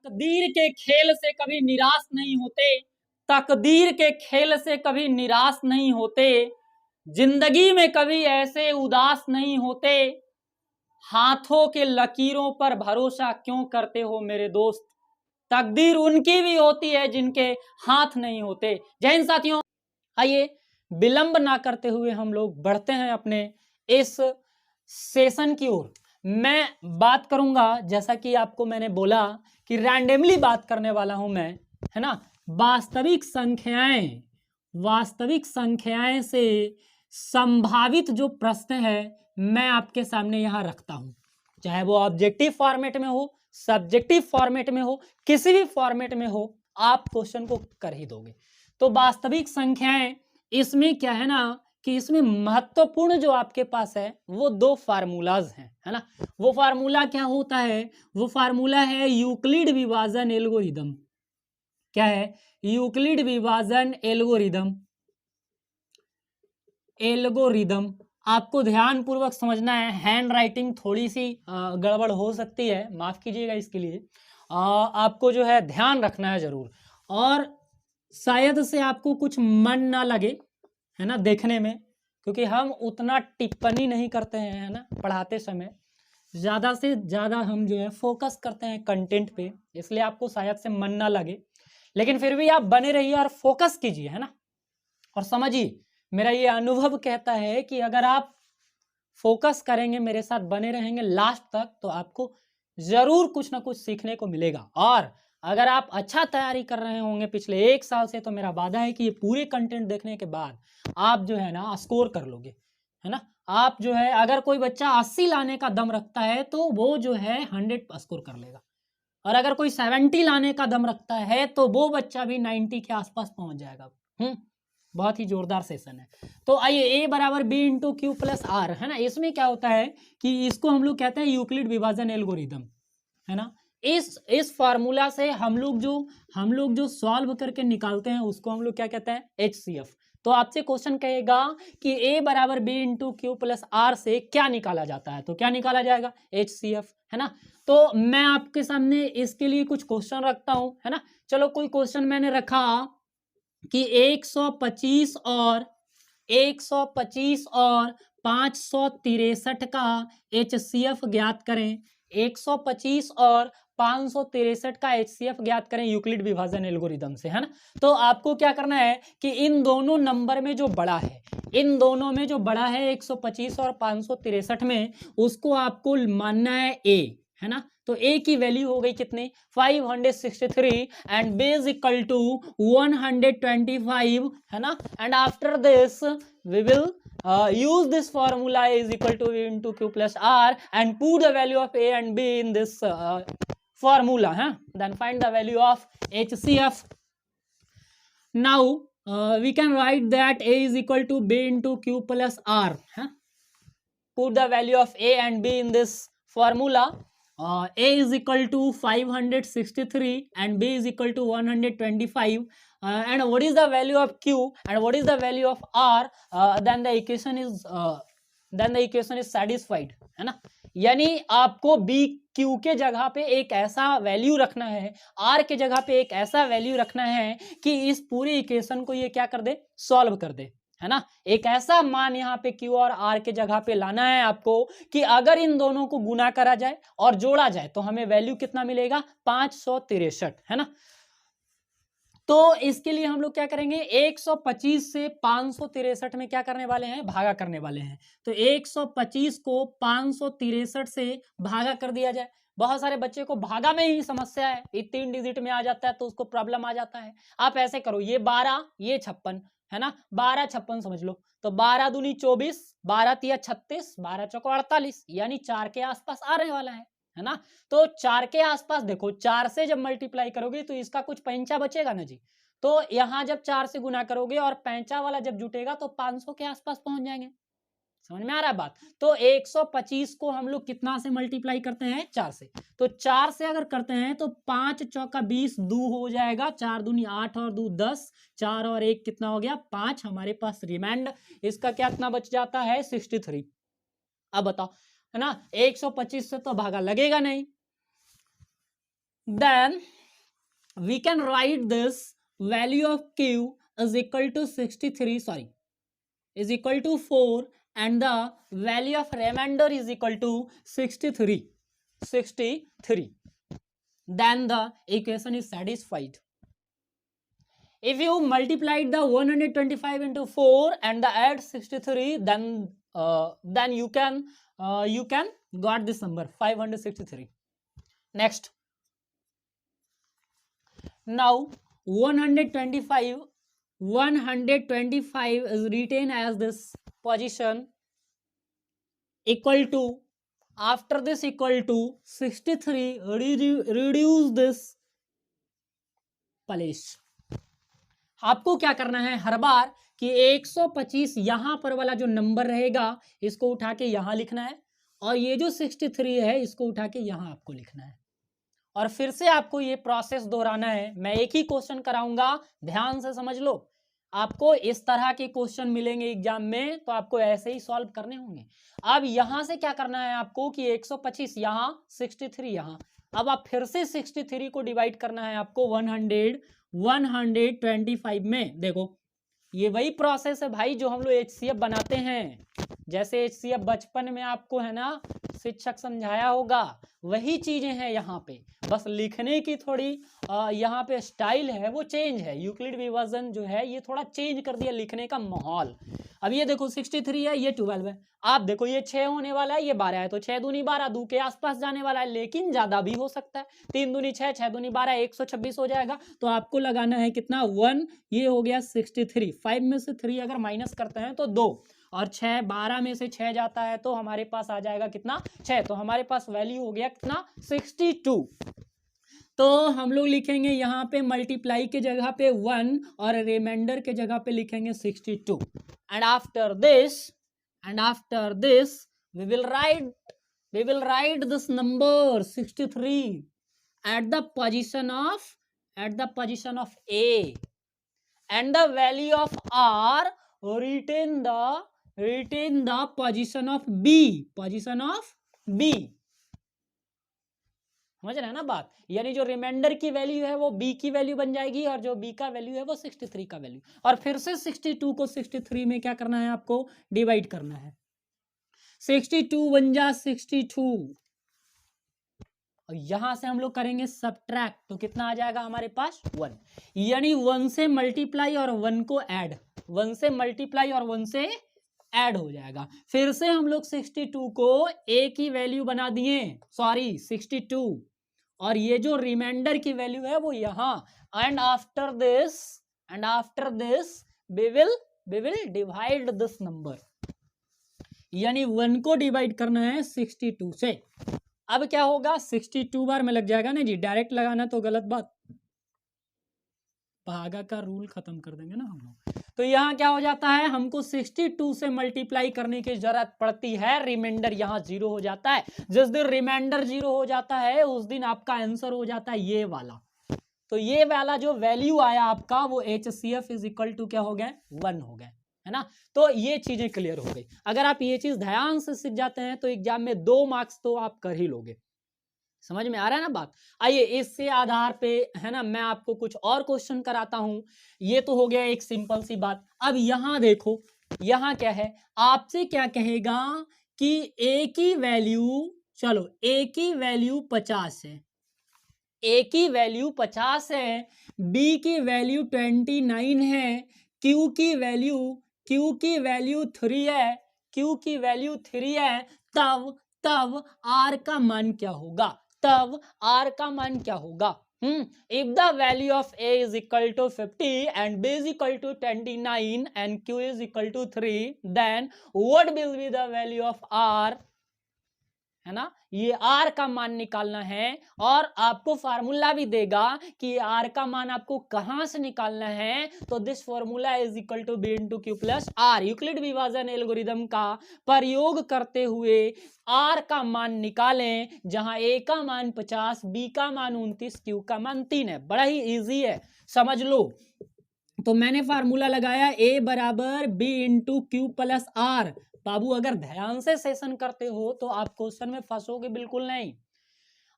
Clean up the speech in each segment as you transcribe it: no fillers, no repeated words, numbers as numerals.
तकदीर के खेल से कभी निराश नहीं होते, तकदीर के खेल से कभी निराश नहीं होते, जिंदगी में कभी ऐसे उदास नहीं होते, हाथों के लकीरों पर भरोसा क्यों करते हो मेरे दोस्त, तकदीर उनकी भी होती है जिनके हाथ नहीं होते। जय हिंद साथियों, आइए विलंब ना करते हुए हम लोग बढ़ते हैं अपने इस सेशन की ओर। मैं बात करूंगा, जैसा कि आपको मैंने बोला कि रैंडमली बात करने वाला हूं मैं, है ना। वास्तविक संख्याएं से संभावित जो प्रश्न है मैं आपके सामने यहां रखता हूं, चाहे वो ऑब्जेक्टिव फॉर्मेट में हो, सब्जेक्टिव फॉर्मेट में हो, किसी भी फॉर्मेट में हो, आप क्वेश्चन को कर ही दोगे। तो वास्तविक संख्याएं, इसमें क्या है ना कि इसमें महत्वपूर्ण जो आपके पास है वो दो फार्मूलाज हैं, है ना। वो फार्मूला क्या होता है? वो फार्मूला है यूक्लिड विभाजन एल्गोरिदम। क्या है? यूक्लिड विभाजन एल्गोरिदम। आपको ध्यान पूर्वक समझना है, हैंड राइटिंग थोड़ी सी गड़बड़ हो सकती है, माफ कीजिएगा इसके लिए। आपको जो है ध्यान रखना है जरूर, और शायद से आपको कुछ मन ना लगे, है ना, देखने में, क्योंकि हम उतना टिप्पणी नहीं करते हैं, है ना, पढ़ाते समय ज़्यादा से ज़्यादा हम जो है फोकस करते हैं कंटेंट पे, इसलिए आपको शायद से मन ना लगे, लेकिन फिर भी आप बने रहिए और फोकस कीजिए, है ना। और समझिए, मेरा ये अनुभव कहता है कि अगर आप फोकस करेंगे, मेरे साथ बने रहेंगे लास्ट तक, तो आपको जरूर कुछ ना कुछ सीखने को मिलेगा। और अगर आप अच्छा तैयारी कर रहे होंगे पिछले 1 साल से, तो मेरा वादा है कि ये पूरे कंटेंट देखने के बाद आप जो है ना स्कोर कर लोगे, है ना। आप जो है, अगर कोई बच्चा 80 लाने का दम रखता है तो वो जो है 100 स्कोर कर लेगा, और अगर कोई 70 लाने का दम रखता है तो वो बच्चा भी 90 के आसपास पहुंच जाएगा। बहुत ही जोरदार सेशन है। तो आइए, ए बराबर B into Q plus R, है ना। इसमें क्या होता है कि इसको हम लोग कहते हैं यूक्लिड विभाजन एल्गोरिदम, है ना। इस फार्मूला से हम लोग जो सॉल्व करके निकालते हैं उसको हम लोग क्या कहते हैं? HCF। तो आपसे क्वेश्चन कहेगा कि ए बराबर B into Q plus R से क्या निकाला जाता है, तो क्या निकाला जाएगा? HCF, है ना। तो मैं आपके सामने इसके लिए कुछ क्वेश्चन रखता हूं, है ना। चलो, कोई क्वेश्चन मैंने रखा कि 125 और 563 का HCF ज्ञात करें। 125 और 563 का HCF ज्ञात करें यूक्लिड विभाजन एल्गोरिदम से, है ना। तो आपको क्या करना है कि इन दोनों नंबर में जो बड़ा है, 125 और 563 में, उसको आपको मानना है A, है ना। तो A की वैल्यू हो गई कितनी? 563 and B is equal to 125, है ना। And after this we will use this formula A is equal to V into Q plus R and put the value of A and B in this formula, huh? Then find the value of HCF. Now we can write that A is equal to B into Q plus R, huh? Put the value of A and B in this formula. A is equal to 563 and B is equal to 125, and what is the value of Q and what is the value of R, then the equation is satisfied, है ना। यानी आपको B Q के जगह पे एक ऐसा value रखना है, R के जगह पे एक ऐसा वैल्यू रखना है कि इस पूरी इक्वेशन को ये क्या कर दे? सॉल्व कर दे, है ना। एक ऐसा मान यहाँ पे Q और R के जगह पे लाना है आपको कि अगर इन दोनों को गुना करा जाए और जोड़ा जाए तो हमें वैल्यू कितना मिलेगा? 563, है ना। तो इसके लिए हम लोग क्या करेंगे? 125 से 563 में क्या करने वाले हैं? भागा करने वाले हैं। तो 125 को 563 से भागा कर दिया जाए। बहुत सारे बच्चे को भागा में ही समस्या है, ये 3 डिजिट में आ जाता है तो उसको प्रॉब्लम आ जाता है। आप ऐसे करो, ये 12, ये 56, है ना, 12 56 समझ लो। तो 12 दूनी 24, 12 तिया 36, 12 चौको 48, यानी 4 के आसपास आने वाला है ना। तो 4 के आसपास देखो, 4 से जब मल्टीप्लाई करोगे तो इसका कुछ पैंचा बचेगा ना जी। तो यहां जब 4 से गुना करोगे और पैंचा वाला जब जुटेगा तो 500 के आसपास पहुंच जाएंगे। समझ में आ रहा है बात? तो 125 को हम लोग कितना से मल्टीप्लाई करते हैं? 4 से। तो 4 से अगर करते हैं तो 5 चौका 20, 2 हो जाएगा, 4 दूनी 8 और 2 10, 4 और 1 कितना हो गया? 5। हमारे पास रिमाइंड इसका क्या कितना बच जाता है? 63। अब बताओ, है ना, 125 से तो भागा लगेगा नहीं, then we can write this value of q is equal to 63, sorry, is equal to 4 and the value of remainder is equal to 63, then the equation is satisfied. If you multiplied the 125 into 4 and the add 63, then you can got this number 563. Next, now 125 is written as this position equal to, after this equal to 63, reduce this place. आपको क्या करना है हर बार कि 125 यहां पर वाला जो number रहेगा इसको उठा के यहां लिखना है और ये जो 63 है इसको उठा के यहां आपको लिखना है और फिर से आपको ये प्रोसेस दोहराना है. मैं एक ही क्वेश्चन कराऊंगा, ध्यान से समझ लो. आपको इस तरह के क्वेश्चन मिलेंगे एग्जाम में तो आपको ऐसे ही सॉल्व करने होंगे. अब यहां से क्या करना है आपको कि 125 यहां 63 यहां. अब आप फिर से 63 को डिवाइड करना है आपको 125 में. देखो ये वही प्रोसेस है भाई जो हम लोग HCF बनाते हैं. जैसे HCF बचपन में आपको है ना शिक्षक समझाया होगा, वही चीजें हैं यहाँ पे, बस लिखने की थोड़ी यहाँ पे स्टाइल है वो चेंज है. यूक्लिड विभाजन जो है ये थोड़ा चेंज कर दिया लिखने का माहौल. अब ये देखो 63 है, ये 12 है. आप देखो ये 6 होने वाला है, ये 12 है, तो 6 दूनी 12 2 के आसपास जाने वाला है, लेकिन ज्यादा भी हो सकता है. 3 दूनी 6, 6 दूनी 12, 126 हो जाएगा. तो आपको लगाना है कितना 1, ये हो गया 63. 5 में से 3 अगर माइनस करते हैं तो 2 और 6, 12 में से 6 जाता है तो हमारे पास आ जाएगा कितना 6. तो हमारे पास वैल्यू हो गया कितना 62. तो हम लोग लिखेंगे यहाँ पे मल्टीप्लाई के जगह पे 1 और रिमाइंडर के जगह पे लिखेंगे 62. And after this we will write this number 63 at the position of A, and the value of R retain the position of B. समझ रहे हैं ना बात. यानी जो रिमाइंडर की वैल्यू है वो B की वैल्यू बन जाएगी और जो B का वैल्यू है वो 63 का वैल्यू. और फिर से 62 को 63 में क्या करना है आपको डिवाइड करना है. 62 बन जा 62 और यहां से हम लोग करेंगे सब्ट्रैक्ट तो कितना आ जाएगा हमारे पास 1. यानी 1 से मल्टीप्लाई और 1 को ऐड, 1 से मल्टीप्लाई और 1 से ऐड हो जाएगा. फिर से हम लोग 62 को A की वैल्यू बना दिए, सॉरी 62, और ये जो रिमाइंडर की वैल्यू है वो यहां. And after this we will divide this number. यानी 1 को डिवाइड करना है 62 से. अब क्या होगा 62 बार में लग जाएगा ना जी, डायरेक्ट लगाना तो गलत बात, भागा का रूल खत्म कर देंगे ना हम लोग. तो यहाँ क्या हो जाता है हमको 62 से मल्टीप्लाई करने की जरूरत पड़ती है, रिमाइंडर यहाँ 0 हो जाता है. जिस दिन रिमाइंडर 0 हो जाता है उस दिन आपका आंसर हो जाता है ये वाला. तो ये वाला जो वैल्यू आया आपका वो HCF इज इक्वल टू क्या हो गया 1 हो गया, है ना. तो ये चीजें क्लियर हो गई. अगर आप ये चीज ध्यान से सीख जाते हैं तो एग्जाम में 2 मार्क्स तो आप कर ही लोगे. समझ में आ रहा है ना बात. आइए इससे आधार पे है ना मैं आपको कुछ और क्वेश्चन कराता हूं. ये तो हो गया एक सिंपल सी बात. अब यहां देखो, यहां क्या है, आपसे क्या कहेगा कि A की वैल्यू, चलो A की वैल्यू 50 है, A की वैल्यू 50 है, B की वैल्यू 29 है, Q की वैल्यू 3 है, Q की वैल्यू 3 है. तब R का मान क्या होगा, if the value of A is equal to 50 and B is equal to 29 and Q is equal to 3, then what will be the value of R, है ना. ये R का मान निकालना है और आपको फार्मूला भी देगा कि R का मान आपको कहां से निकालना है. तो this formula is equal to B into Q plus R. Euclid विभाजन एल्गोरिदम का प्रयोग करते हुए R का मान निकालें, जहां A का मान 50, B का मान 29, Q का मान 3 है. बड़ा ही इजी है, समझ लो. तो मैंने फार्मूला लगाया A बराबर B into Q plus R. बाबू अगर ध्यान से सेशन करते हो तो आप क्वेश्चन में फंसोगे बिल्कुल नहीं.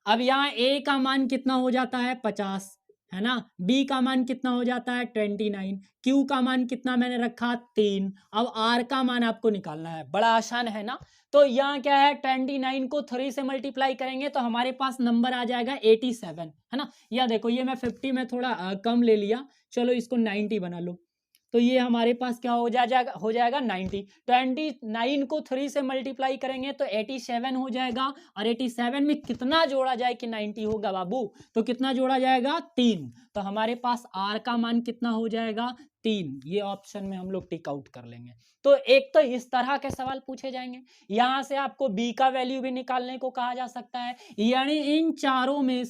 अब यहाँ ए का मान कितना हो जाता है 50, है ना। बी का मान कितना हो जाता है 29, क्यू का मान कितना मैंने रखा 3। अब आर का मान आपको निकालना है, बड़ा आसान है ना। तो यहाँ क्या है 29 को 3 से मल्टीप्लाई करेंगे तो हमारे पास नंबर आ जाएगा 87, है ना। या देखो ये मैं 50 में थोड़ा कम ले लिया, चलो इसको 90 बना लो। तो ये हमारे पास क्या हो जाएगा 90। 29 को 3 से मल्टीप्लाई करेंगे तो 87 हो जाएगा। और 87 में कितना जोड़ा जाए कि 90 होगा बाबू, तो कितना जोड़ा जाएगा 3। तो हमारे पास आर का मान कितना हो जाएगा 3। ये ऑप्शन में हम लोग टिक आउट कर लेंगे। तो एक तो इस तरह के सवाल पूछे जाएंगे। यहां से आपको बी का वैल्यू भी निकालने को कहा जा सकता है, यानी इन चारों में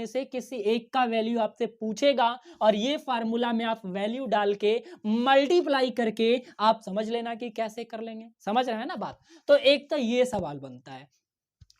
से किसी एक का वैल्यू आपसे पूछेगा और ये फार्मूला में आप वैल्यू डाल के मल्टीप्लाई करके आप समझ लेना कि कैसे कर लेंगे। समझ रहे हैं ना बात। तो एक तो ये सवाल बनता है।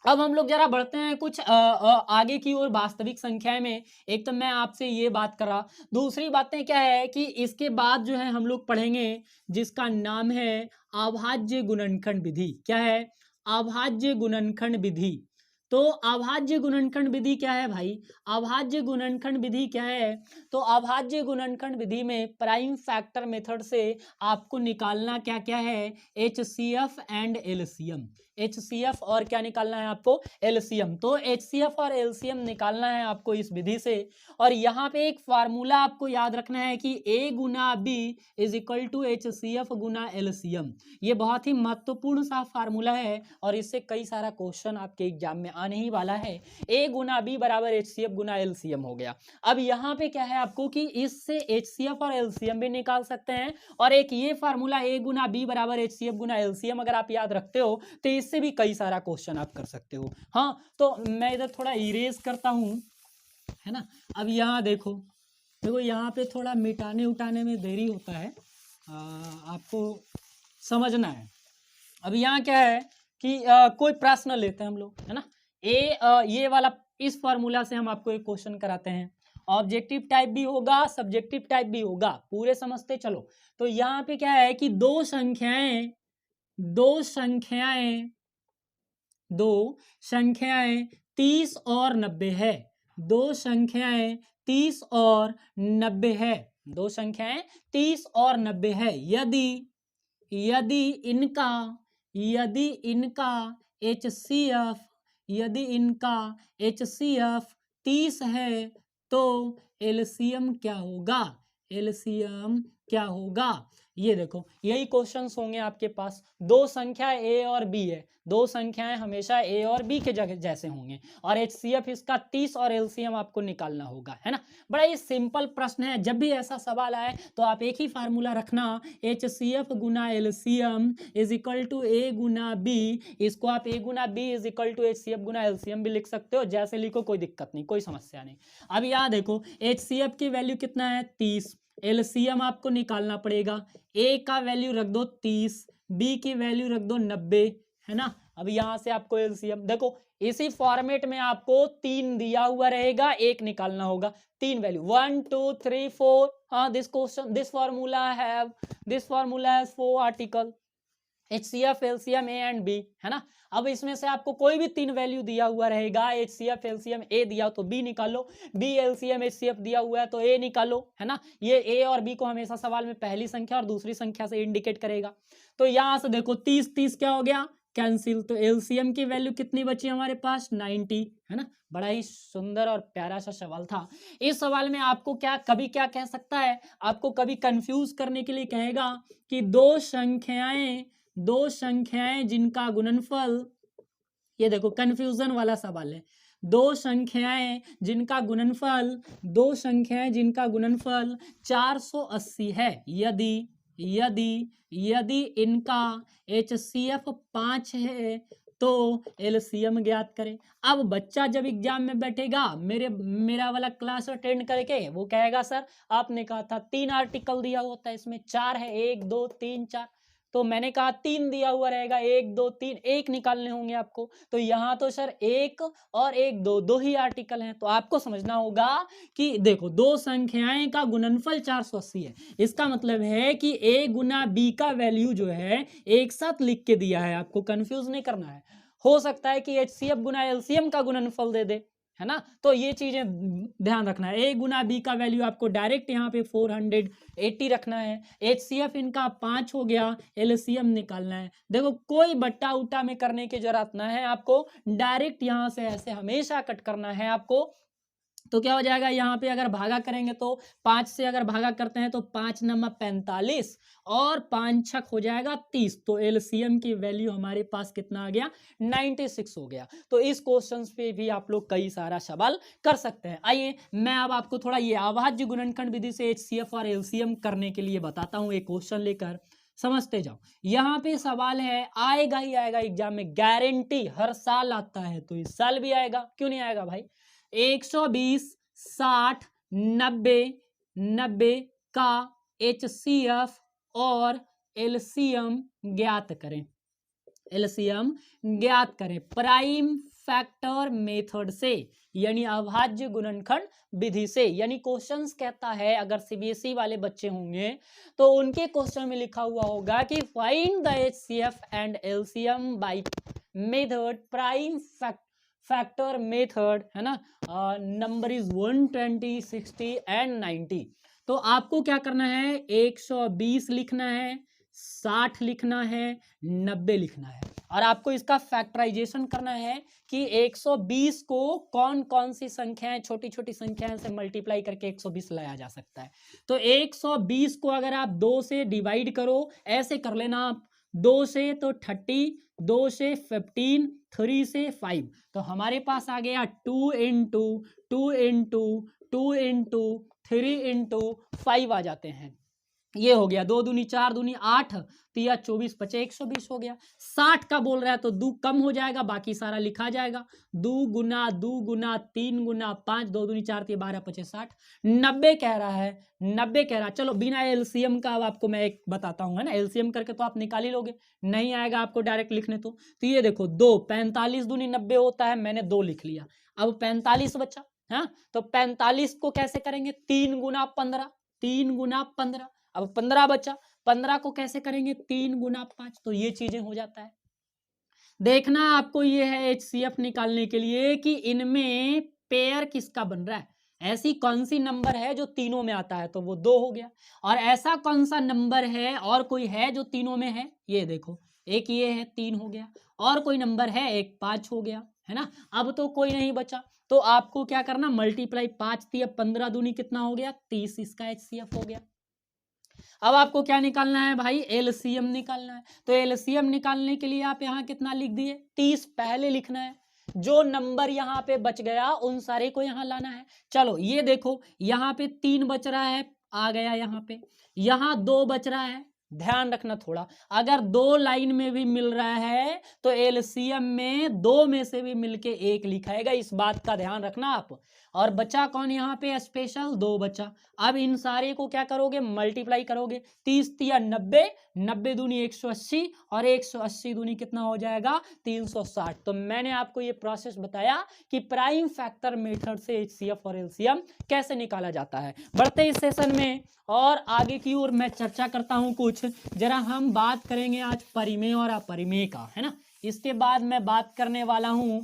अब हम लोग जरा बढ़ते हैं कुछ आगे की ओर वास्तविक संख्याएं में। एक तो मैं आपसे ये बात कर रहा, दूसरी बातें क्या है कि इसके बाद जो है हम लोग पढ़ेंगे जिसका नाम है अभाज्य गुणनखंड विधि। क्या है? अभाज्य गुणनखंड विधि। तो अभाज्य गुणनखंड विधि क्या है भाई? अभाज्य गुणनखंड विधि क्या है? तो अभाज्य गुणनखंड विधि में प्राइम फैक्टर मेथड से आपको निकालना क्या क्या है? HCF and LCM। HCF और क्या निकालना है आपको? LCM। तो HCF और LCM निकालना है आपको इस विधि से। और यहाँ पे एक फार्मूला आपको याद रखना है कि A गुना B is equal to HCF गुना LCM। ये बहुत ही महत्वपूर्ण सा फार्मूला है और इससे कई सारा क्वेश्चन आपके एग्जाम में आने ही वाला है। A गुना B बराबर HCF गुना LCM हो गया। अब यहाँ पे क्या है आपको कि इससे HCF और LCM भी निकाल सकते हैं और एक ये फार्मूला A गुना B बराबर HCF गुना LCM अगर आप याद रखते हो तो इससे भी कई सारा क्वेश्चन आप कर सकते हो। हाँ, तो मैं इधर थोड़ा इरेज करता हूँ, है ना। अब यहाँ देखो यहाँ पे थोड़ा मिटाने उटाने में देरी होता है, आपको समझना है। अब यहाँ क्या है कि कोई प्रश्न लेते हैं हम लोग, है ना। ये वाला इस फॉर्मूला से हम आपको एक क्वेश्चन कराते हैं। ऑब्जेक्टिव टाइप भी होगा, सब्जेक्टिव टाइप भी होगा, पूरे समझते चलो। तो यहाँ पे क्या है कि दो संख्याएं 30 और 90 है। दो संख्याएं 30 और 90 है। दो संख्याएं 30 और 90 है। यदि इनका HCF 30 है तो LCM क्या होगा? LCM क्या होगा? ये देखो यही क्वेश्चंस होंगे आपके पास। दो संख्या A और B है, दो संख्याएं हमेशा A और B के जगह जैसे होंगे और HCF इसका 30 और LCM आपको निकालना होगा, है ना। बड़ा ही सिंपल प्रश्न है। जब भी ऐसा सवाल आए तो आप एक ही फार्मूला रखना, HCF गुना LCM is equal to A गुना B। इसको आप A गुना B is equal to HCF गुना LCM भी लिख सकते हो, जैसे लिखो कोई दिक्कत नहीं, कोई समस्या नहीं। अब यहाँ देखो HCF की वैल्यू कितना है 30, LCM आपको निकालना पड़ेगा। A का वैल्यू रख दो 30, B की वैल्यू रख दो 90, है ना। अब यहां से आपको LCM देखो इसी फॉर्मेट में आपको 3 दिया हुआ रहेगा, एक निकालना होगा। 3 वैल्यू 1 2 3 4। हाँ, this formula have 4 article HCF LCM A and B, है ना। अब इसमें से आपको कोई भी 3 वैल्यू दिया हुआ रहेगा, HCF LCM A दिया हो तो B निकालो, B LCM HCF दिया हुआ है तो A निकालो, है ना। ये A और B को हमेशा सवाल में पहली संख्या और दूसरी संख्या से इंडिकेट करेगा। तो यहां से देखो 30 क्या हो गया? कैंसिल। तो LCM की वैल्यू कितनी बची हमारे पास? 90, है ना। बड़ा ही सुंदर और प्यारा सा सवाल था। इस सवाल में आपको क्या कह सकता है, आपको कभी कंफ्यूज करने के लिए कहेगा कि दो संख्याएं जिनका गुणनफल, ये देखो कंफ्यूजन वाला सवाल है। दो संख्याएं जिनका गुणनफल 480 है। यदि इनका HCF 5 है तो LCM ज्ञात करें। अब बच्चा जब एग्जाम में बैठेगा, मेरा वाला क्लास अटेंड करके वो कहेगा सर आपने कहा था 3 आर्टिकल दिया होता है, इसमें 4 है, 1 2 3 4। तो मैंने कहा 3 दिया हुआ रहेगा, 1 2 3, एक निकालने होंगे आपको। तो यहाँ तो सर 1 और 1 दो ही आर्टिकल हैं। तो आपको समझना होगा कि देखो दो संख्याएं का गुणनफल 480 है, इसका मतलब है कि A गुना B का वैल्यू जो है एक साथ लिख के दिया है, आपको कंफ्यूज नहीं करना है। हो सकता है कि HCF गुना LCM का गुणनफल दे दे, है ना। तो ये चीजें ध्यान रखना है। A गुना B का वैल्यू आपको डायरेक्ट यहाँ पे 480 रखना है। HCF इनका 5 हो गया, LCM निकालना है। देखो कोई बट्टा उट्टा में करने की जरूरत ना है, आपको डायरेक्ट यहाँ से ऐसे हमेशा कट करना है आपको। तो क्या हो जाएगा, यहाँ पे अगर भागा करेंगे तो 5 से अगर भागा करते हैं तो 5 नंबर 45 और 5 छक हो जाएगा 30। तो एलसीएम की वैल्यू हमारे पास कितना आ गया, 96 हो गया। तो इस क्वेश्चन पे भी आप लोग कई सारा सवाल कर सकते हैं। आइए मैं अब आपको थोड़ा ये अभाज्य गुणनखंड विधि से HCF और LCM करने के लिए बताता हूँ, एक क्वेश्चन लेकर समझते जाओ। यहाँ पे सवाल है, आएगा ही आएगा एग्जाम में, गारंटी, हर साल आता है तो इस साल भी आएगा, क्यों नहीं आएगा भाई। 120, 60, 90, 90 का HCF और LCM ज्ञात करें। LCM ज्ञात करें प्राइम फैक्टर मेथड से, यानी अभाज्य गुणनखंड विधि से। यानी क्वेश्चंस कहता है, अगर सीबीएसई वाले बच्चे होंगे तो उनके क्वेश्चन में लिखा हुआ होगा कि find the HCF and LCM by method prime factor method, है ना। Number is 120, 60 and 90। तो आपको क्या करना है, 120 लिखना है, 60 लिखना है, 90 लिखना है, और आपको इसका फैक्टराइजेशन करना है कि 120 को कौन कौन सी संख्याएं, छोटी छोटी संख्याएं से मल्टीप्लाई करके 120 लाया जा सकता है। तो 120 को अगर आप 2 से डिवाइड करो, ऐसे कर लेना आप, 2 से तो 30, 2 से 15, 3 से 5, तो हमारे पास आ गया 2 इंटू 2 इंटू 2 इंटू 3 इंटू 5 आ जाते हैं। ये हो गया 2 दूनी 4 दूनी 8, 3 24 25, 120 हो गया। 60 का बोल रहा है तो 2 कम हो जाएगा, बाकी सारा लिखा जाएगा। 2 गुना 2 गुना 3 गुना 5, 2 दूनी 4 3 12 25 60। 90 कह रहा है, 90 कह रहा है। चलो बिना एलसीएम का अब आपको मैं एक बताता हूँ, है ना। एलसीएम करके तो आप निकाल ही लोगे, नहीं आएगा आपको डायरेक्ट लिखने। तो ये देखो 2, 45 दूनी 90 होता है, मैंने 2 लिख लिया। अब 45 बचा, हाँ। तो 45 को कैसे करेंगे, 3 गुना 15, 3 गुना 15। अब 15 बचा, 15 को कैसे करेंगे, 3 गुना 5। तो ये चीजें हो जाता है। देखना आपको ये है HCF निकालने के लिए कि इनमें पेयर किसका बन रहा है। ऐसी कौन सी नंबर है जो तीनों में आता है, तो वो 2 हो गया। और ऐसा कौन सा नंबर है और कोई है जो तीनों में है, ये देखो, एक ये है 3 हो गया, और कोई नंबर है एक 5 हो गया, है ना। अब तो कोई नहीं बचा, तो आपको क्या करना, मल्टीप्लाई 5 3 15 दूनी कितना हो गया, 30, इसका HCF हो गया। अब आपको क्या निकालना है भाई, एलसीएम निकालना है। तो एलसीएम निकालने के लिए आप यहाँ कितना लिख दिए, 30 पहले लिखना है। जो नंबर यहाँ पे बच गया उन सारे को यहाँ लाना है। चलो ये देखो, यहाँ पे 3 बच रहा है, आ गया यहाँ पे, यहाँ 2 बच रहा है। ध्यान रखना थोड़ा, अगर 2 लाइन में भी मिल रहा है तो एलसीएम में 2 में से भी मिलके 1 लिखाएगा, इस बात का ध्यान रखना आप। और बचा कौन यहाँ पे, स्पेशल 2 बचा। अब इन सारे को क्या करोगे, मल्टीप्लाई करोगे, 30 तिया 90, 90 दूनी 180, और 180 दूनी कितना हो जाएगा, 360। तो मैंने आपको ये प्रोसेस बताया कि प्राइम फैक्टर मेथड से HCF और LCM कैसे निकाला जाता है। बढ़ते इस सेशन में और आगे की ओर मैं चर्चा करता हूं कुछ। जरा हम बात करेंगे आज परिमेय और अपरिमेय का, है ना। इसके बाद मैं बात करने वाला हूं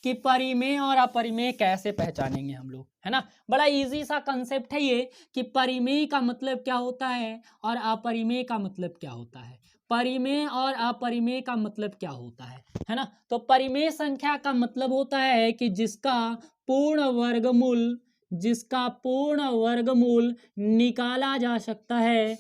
कि परिमेय और अपरिमेय कैसे पहचानेंगे हम लोग, है ना। बड़ा इजी सा कंसेप्ट है ये कि परिमेय का मतलब क्या होता है और अपरिमेय का मतलब क्या होता है। परिमेय और अपरिमेय का मतलब क्या होता है ना। तो परिमेय संख्या का मतलब होता है कि जिसका पूर्ण वर्गमूल निकाला जा सकता है,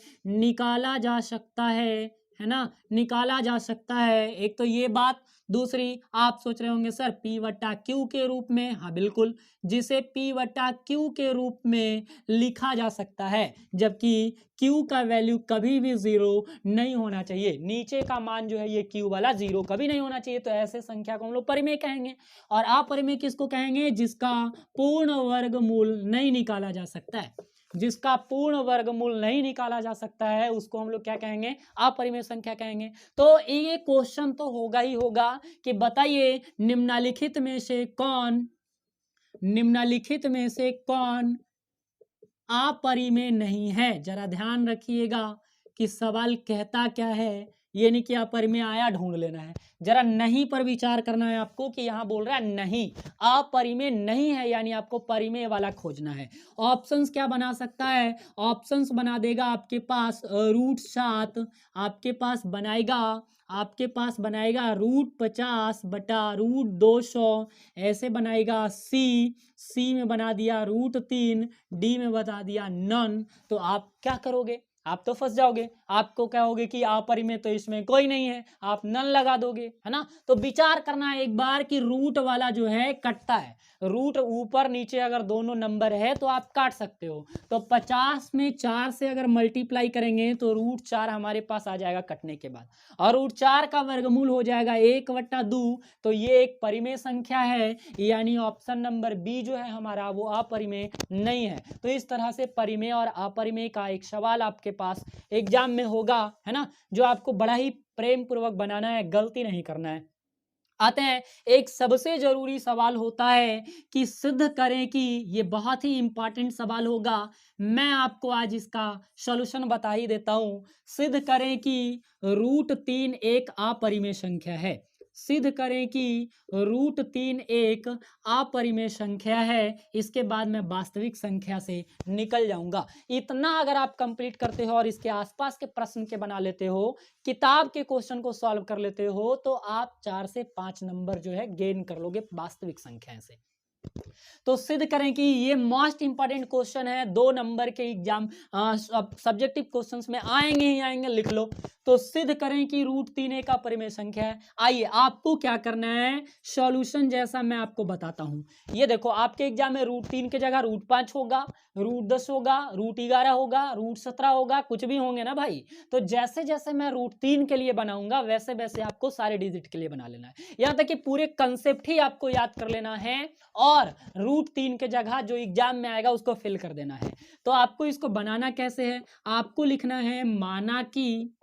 है ना, निकाला जा सकता है। एक तो ये बात। दूसरी, आप सोच रहे होंगे सर P बटा Q के रूप में, हाँ बिल्कुल, जिसे P बटा Q के रूप में लिखा जा सकता है, जबकि Q का वैल्यू कभी भी 0 नहीं होना चाहिए। नीचे का मान जो है ये Q वाला 0 कभी नहीं होना चाहिए। तो ऐसे संख्या को हम लोग परिमेय कहेंगे। और अपरिमेय किसको कहेंगे, जिसका पूर्ण वर्गमूल नहीं निकाला जा सकता है। जिसका पूर्ण वर्गमूल नहीं निकाला जा सकता है उसको हम लोग क्या कहेंगे, अपरिमेय संख्या कहेंगे। तो ये क्वेश्चन तो होगा ही होगा कि बताइए निम्नलिखित में से कौन अपरिमेय नहीं है। जरा ध्यान रखिएगा कि सवाल कहता क्या है, ये नहीं कि अपरिमेय आया ढूंढ लेना है, जरा नहीं पर विचार करना है आपको कि यहाँ बोल रहा है नहीं, अपरिमेय नहीं है, यानी आपको परिमेय वाला खोजना है। ऑप्शंस क्या बना सकता है, ऑप्शंस बना देगा आपके पास √7, आपके पास बनाएगा √50 बटा √200, ऐसे बनाएगा सी में बना दिया √3, डी में बता दिया नन। तो आप क्या करोगे, आप तो फंस जाओगे, आपको कहोगे कि अपरिमेय तो इसमें कोई नहीं है, आप नन लगा दोगे, है ना। तो विचार करना है एक बार कि रूट वाला जो है कटता है, रूट ऊपर नीचे अगर दोनों नंबर है तो आप काट सकते हो। तो 50 में 4 से अगर मल्टीप्लाई करेंगे तो √4 हमारे पास आ जाएगा कटने के बाद, और √4 का वर्गमूल हो जाएगा 1/2। तो ये एक परिमेय संख्या है, यानी ऑप्शन नंबर बी जो है हमारा वो अपरिमेय नहीं है। तो इस तरह से परिमेय और अपरिमेय का एक सवाल आपके पास एग्जाम में होगा, है ना, जो आपको बड़ा ही प्रेम पूर्वक बनाना है, गलती नहीं करना है। आते हैं एक सबसे जरूरी सवाल होता है कि सिद्ध करें कि, ये बहुत ही इंपॉर्टेंट सवाल होगा, मैं आपको आज इसका सॉल्यूशन बता ही देता हूं। सिद्ध करें कि √3 एक अपरिमेय संख्या है, सिद्ध करें कि √3 एक अपरिमेय संख्या है। इसके बाद मैं वास्तविक संख्या से निकल जाऊंगा। इतना अगर आप कंप्लीट करते हो और इसके आसपास के प्रश्न के बना लेते हो, किताब के क्वेश्चन को सॉल्व कर लेते हो, तो आप 4 से 5 नंबर जो है गेन कर लोगे वास्तविक संख्या से। तो सिद्ध करें कि ये मोस्ट इंपॉर्टेंट क्वेश्चन है, 2 नंबर के एग्जाम सब्जेक्टिव क्वेश्चंस में आएंगे ही आएंगे, लिख लो। तो सिद्ध करें कि √3 एक अपरिमेय संख्या है। आइए आपको क्या करना है, सॉल्यूशन जैसा मैं आपको बताता हूं। ये देखो आपके एग्जाम में √3 की जगह √5 होगा, √10 होगा, √11 होगा, √17 होगा, कुछ भी होंगे ना भाई। तो जैसे जैसे मैं √3 के लिए बनाऊंगा वैसे वैसे आपको सारे डिजिट के लिए बना लेना है, यहां तक कि पूरे कंसेप्ट ही आपको याद कर लेना है, और √3 के जगह जो एग्जाम में आएगा उसको फिल कर देना है। तो आपको इसको बनाना कैसे है, आपको लिखना है माना कि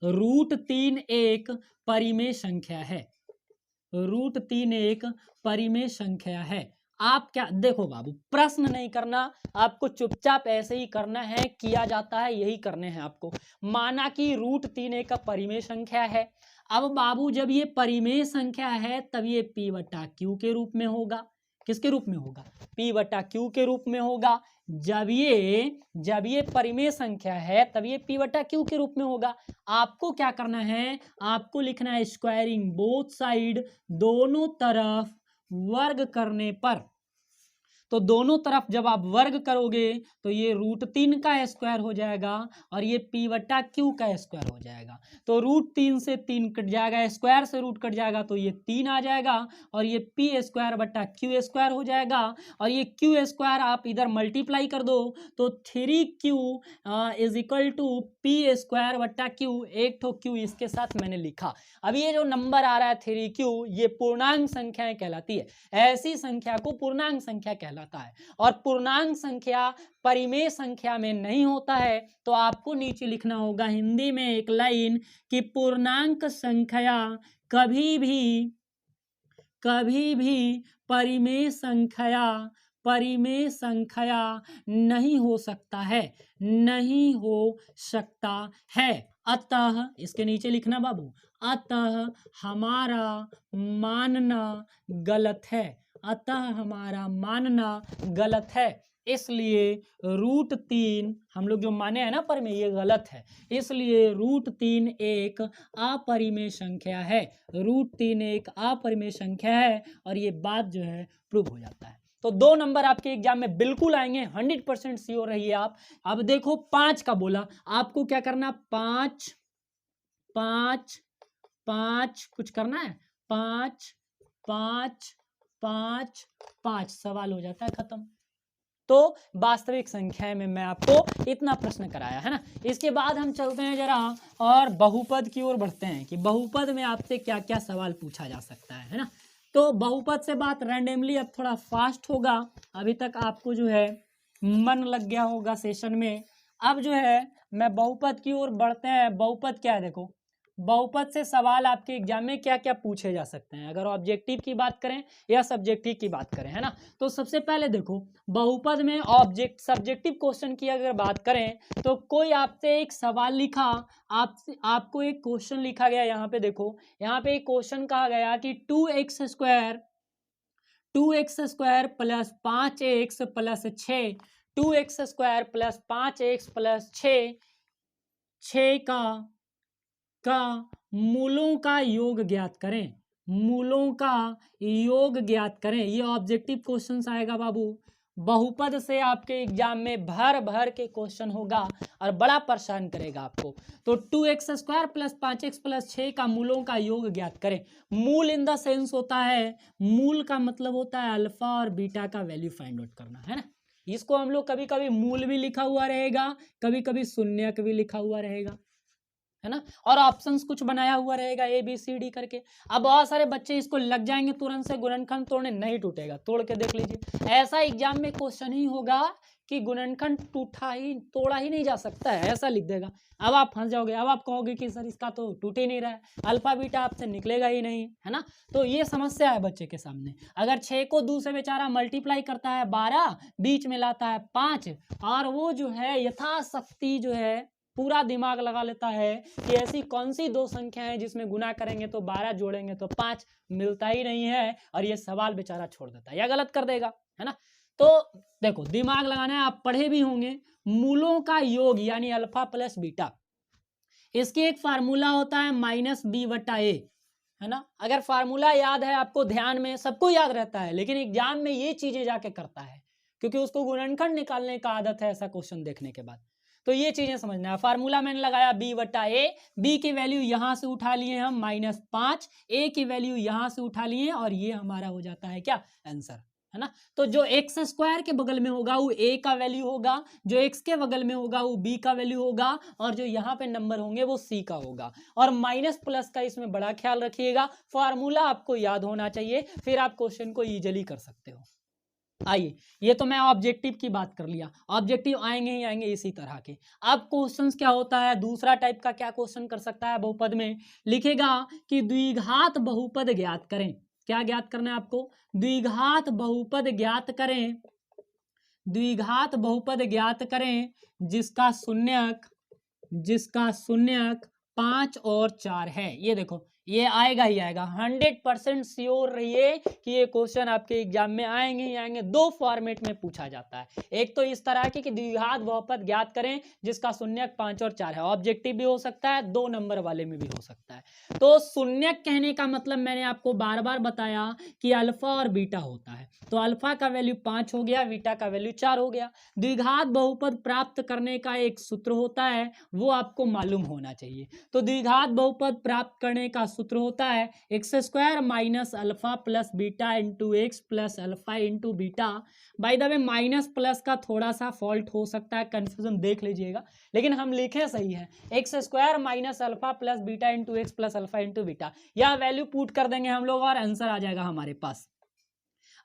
√3 एक परिमेय संख्या है, √3 एक परिमेय संख्या है। आप क्या देखो बाबू, प्रश्न नहीं करना, आपको चुपचाप ऐसे ही करना है, किया जाता है यही करने हैं आपको। माना कि √3 एक परिमेय संख्या है। अब बाबू जब ये परिमेय संख्या है तब ये p/q के रूप में होगा। किसके रूप में होगा, p/q के रूप में होगा। जब ये परिमेय संख्या है तब ये p/q के रूप में होगा। आपको क्या करना है, आपको लिखना है स्क्वायरिंग बोथ साइड, दोनों तरफ वर्ग करने पर। तो दोनों तरफ जब आप वर्ग करोगे तो ये √3 का स्क्वायर हो जाएगा और ये p/q का स्क्वायर हो जाएगा। तो √3 से 3 कट जाएगा, स्क्वायर से रूट कट जाएगा तो ये 3 आ जाएगा, और ये p² स्क्वायर हो जाएगा। और ये q² आप इधर मल्टीप्लाई कर दो तो 3q = p²/q, एक ठो q इसके साथ मैंने लिखा। अब ये जो नंबर आ रहा है 3q, ये पूर्णांक संख्याएं कहलाती है, ऐसी संख्या को पूर्णांक संख्या कहलाता है। और पूर्णांक संख्या परिमेय संख्या में नहीं होता है। तो आपको नीचे लिखना होगा हिंदी में एक लाइन कि पूर्णांक संख्या कभी भी परिमेय संख्या नहीं हो सकता है, अतः इसके नीचे लिखना बाबू, अतः हमारा मानना गलत है, इसलिए √3 हम लोग जो माने हैं ना परिमेय, ये गलत है, इसलिए √3 एक अपरिमेय संख्या है, √3 एक अपरिमेय संख्या है। और ये बात जो है प्रूव हो जाता है। तो 2 नंबर आपके एग्जाम में बिल्कुल आएंगे, 100% श्योर रहिए आप। अब देखो 5 का बोला, आपको क्या करना, 5 कुछ करना है, 5 सवाल हो जाता है खत्म। तो वास्तविक संख्या में मैं आपको इतना प्रश्न कराया है ना। इसके बाद हम चलते हैं जरा और बहुपद की ओर बढ़ते हैं कि बहुपद में आपसे क्या क्या सवाल पूछा जा सकता है ना। तो बहुपद से बात रैंडमली अब थोड़ा फास्ट होगा, अभी तक आपको जो है मन लग गया होगा सेशन में। अब जो है मैं बहुपद की ओर बढ़ते हैं। बहुपद क्या है, देखो बहुपद से सवाल आपके एग्जाम में क्या क्या पूछे जा सकते हैं, अगर ऑब्जेक्टिव की बात करें या सब्जेक्टिव की बात करें, है ना। तो सबसे पहले देखो, बहुपद में सब्जेक्टिव क्वेश्चन की अगर बात करें तो कोई आपसे एक सवाल लिखा, आपको एक क्वेश्चन लिखा गया, यहाँ पे देखो, यहाँ पे एक क्वेश्चन कहा गया कि 2x square plus 5x plus 6, 2x square plus 5x plus 6 का मूलों का योग ज्ञात करें, मूलों का योग ज्ञात करें। ये ऑब्जेक्टिव क्वेश्चंस आएगा बाबू, बहुपद से आपके एग्जाम में भर भर के क्वेश्चन होगा और बड़ा परेशान करेगा आपको। तो 2x square plus 5x plus 6 का मूलों का योग ज्ञात करें। मूल इन द सेंस होता है, मूल का मतलब होता है अल्फा और बीटा का वैल्यू फाइंड आउट करना, है ना। इसको हम लोग कभी कभी मूल भी लिखा हुआ रहेगा, कभी कभी शून्यक भी लिखा हुआ रहेगा, है ना, और ऑप्शंस कुछ बनाया हुआ रहेगा ABCD करके। अब बहुत सारे बच्चे इसको लग जाएंगे तुरंत से गुणनखंड तोड़ने, नहीं टूटेगा, तोड़ के देख लीजिए। ऐसा एग्जाम में क्वेश्चन ही होगा कि गुणनखंड तोड़ा ही नहीं जा सकता है, ऐसा लिख देगा। अब आप फंस जाओगे, अब आप कहोगे कि सर इसका तो टूट ही नहीं रहा है, अल्फा बीटा आपसे निकलेगा ही नहीं, है ना। तो ये समस्या है बच्चे के सामने। अगर 6 को 2 से बेचारा मल्टीप्लाई करता है 12, बीच में लाता है 5, और वो जो है यथाशक्ति जो है पूरा दिमाग लगा लेता है कि ऐसी कौन सी दो संख्या है जिसमें गुना करेंगे तो 12, जोड़ेंगे तो 5, मिलता ही नहीं है, और ये सवाल बेचारा छोड़ देता है या गलत कर देगा, है ना। तो देखो, दिमाग लगाना है, आप पढ़े भी होंगे, मूलों का योग यानी अल्फा प्लस बीटा, इसकी एक फार्मूला होता है -b/a, है ना। अगर फार्मूला याद है आपको, ध्यान में सबको याद रहता है, लेकिन एग्जाम में ये चीजें जाके करता है क्योंकि उसको गुणनखंड निकालने का आदत है, ऐसा क्वेश्चन देखने के बाद। तो ये चीजें समझना है। फार्मूला मैंने लगाया b/a, b की वैल्यू यहां से उठा लिए हम -5, a की वैल्यू यहां से उठा लिए, और ये हमारा हो जाता है क्या, आंसर, है ना। तो जो x स्क्वायर के बगल में होगा वो a का वैल्यू होगा, जो x के बगल में होगा वो b का वैल्यू होगा, और जो यहाँ पे नंबर होंगे वो c का होगा। और माइनस प्लस का इसमें बड़ा ख्याल रखिएगा, फार्मूला आपको याद होना चाहिए, फिर आप क्वेश्चन को इजीली कर सकते हो। आइए, ये तो मैं ऑब्जेक्टिव की बात कर लिया, ऑब्जेक्टिव आएंगे ही आएंगे इसी तरह के। अब क्वेश्चंस क्या होता है, दूसरा टाइप का क्या क्वेश्चन कर सकता है बहुपद में, लिखेगा कि द्विघात बहुपद ज्ञात करें। क्या ज्ञात करना है आपको, द्विघात बहुपद ज्ञात करें, द्विघात बहुपद ज्ञात करें जिसका शून्यक 5 और 4 है। ये देखो, ये आएगा ही आएगा, 100% श्योर रहिए कि ये क्वेश्चन आपके एग्जाम में आएंगे ही आएंगे। दो फॉर्मेट में पूछा जाता है, एक तो इस तरह की कि द्विघात बहुपद ज्ञात करें जिसका शून्यक 5 और 4 है, ऑब्जेक्टिव भी हो सकता है, 2 नंबर वाले में भी हो सकता है। तो शून्यक कहने का मतलब मैंने आपको बार बार बताया कि अल्फा और बीटा होता है, तो अल्फा का वैल्यू 5 हो गया, बीटा का वैल्यू 4 हो गया। द्विघात बहुपद प्राप्त करने का एक सूत्र होता है, वो आपको मालूम होना चाहिए। तो द्विघात बहुपद प्राप्त करने का सूत्र होता है x square minus alpha plus beta into x plus alpha into beta. By the way minus plus का थोड़ा सा फॉल्ट हो सकता है, कंफ्यूजन देख लीजिएगा, लेकिन हम लिखे सही है, x square minus alpha plus beta into x plus alpha into beta. यह वैल्यू पुट कर देंगे हम लोग और आंसर आ जाएगा हमारे पास।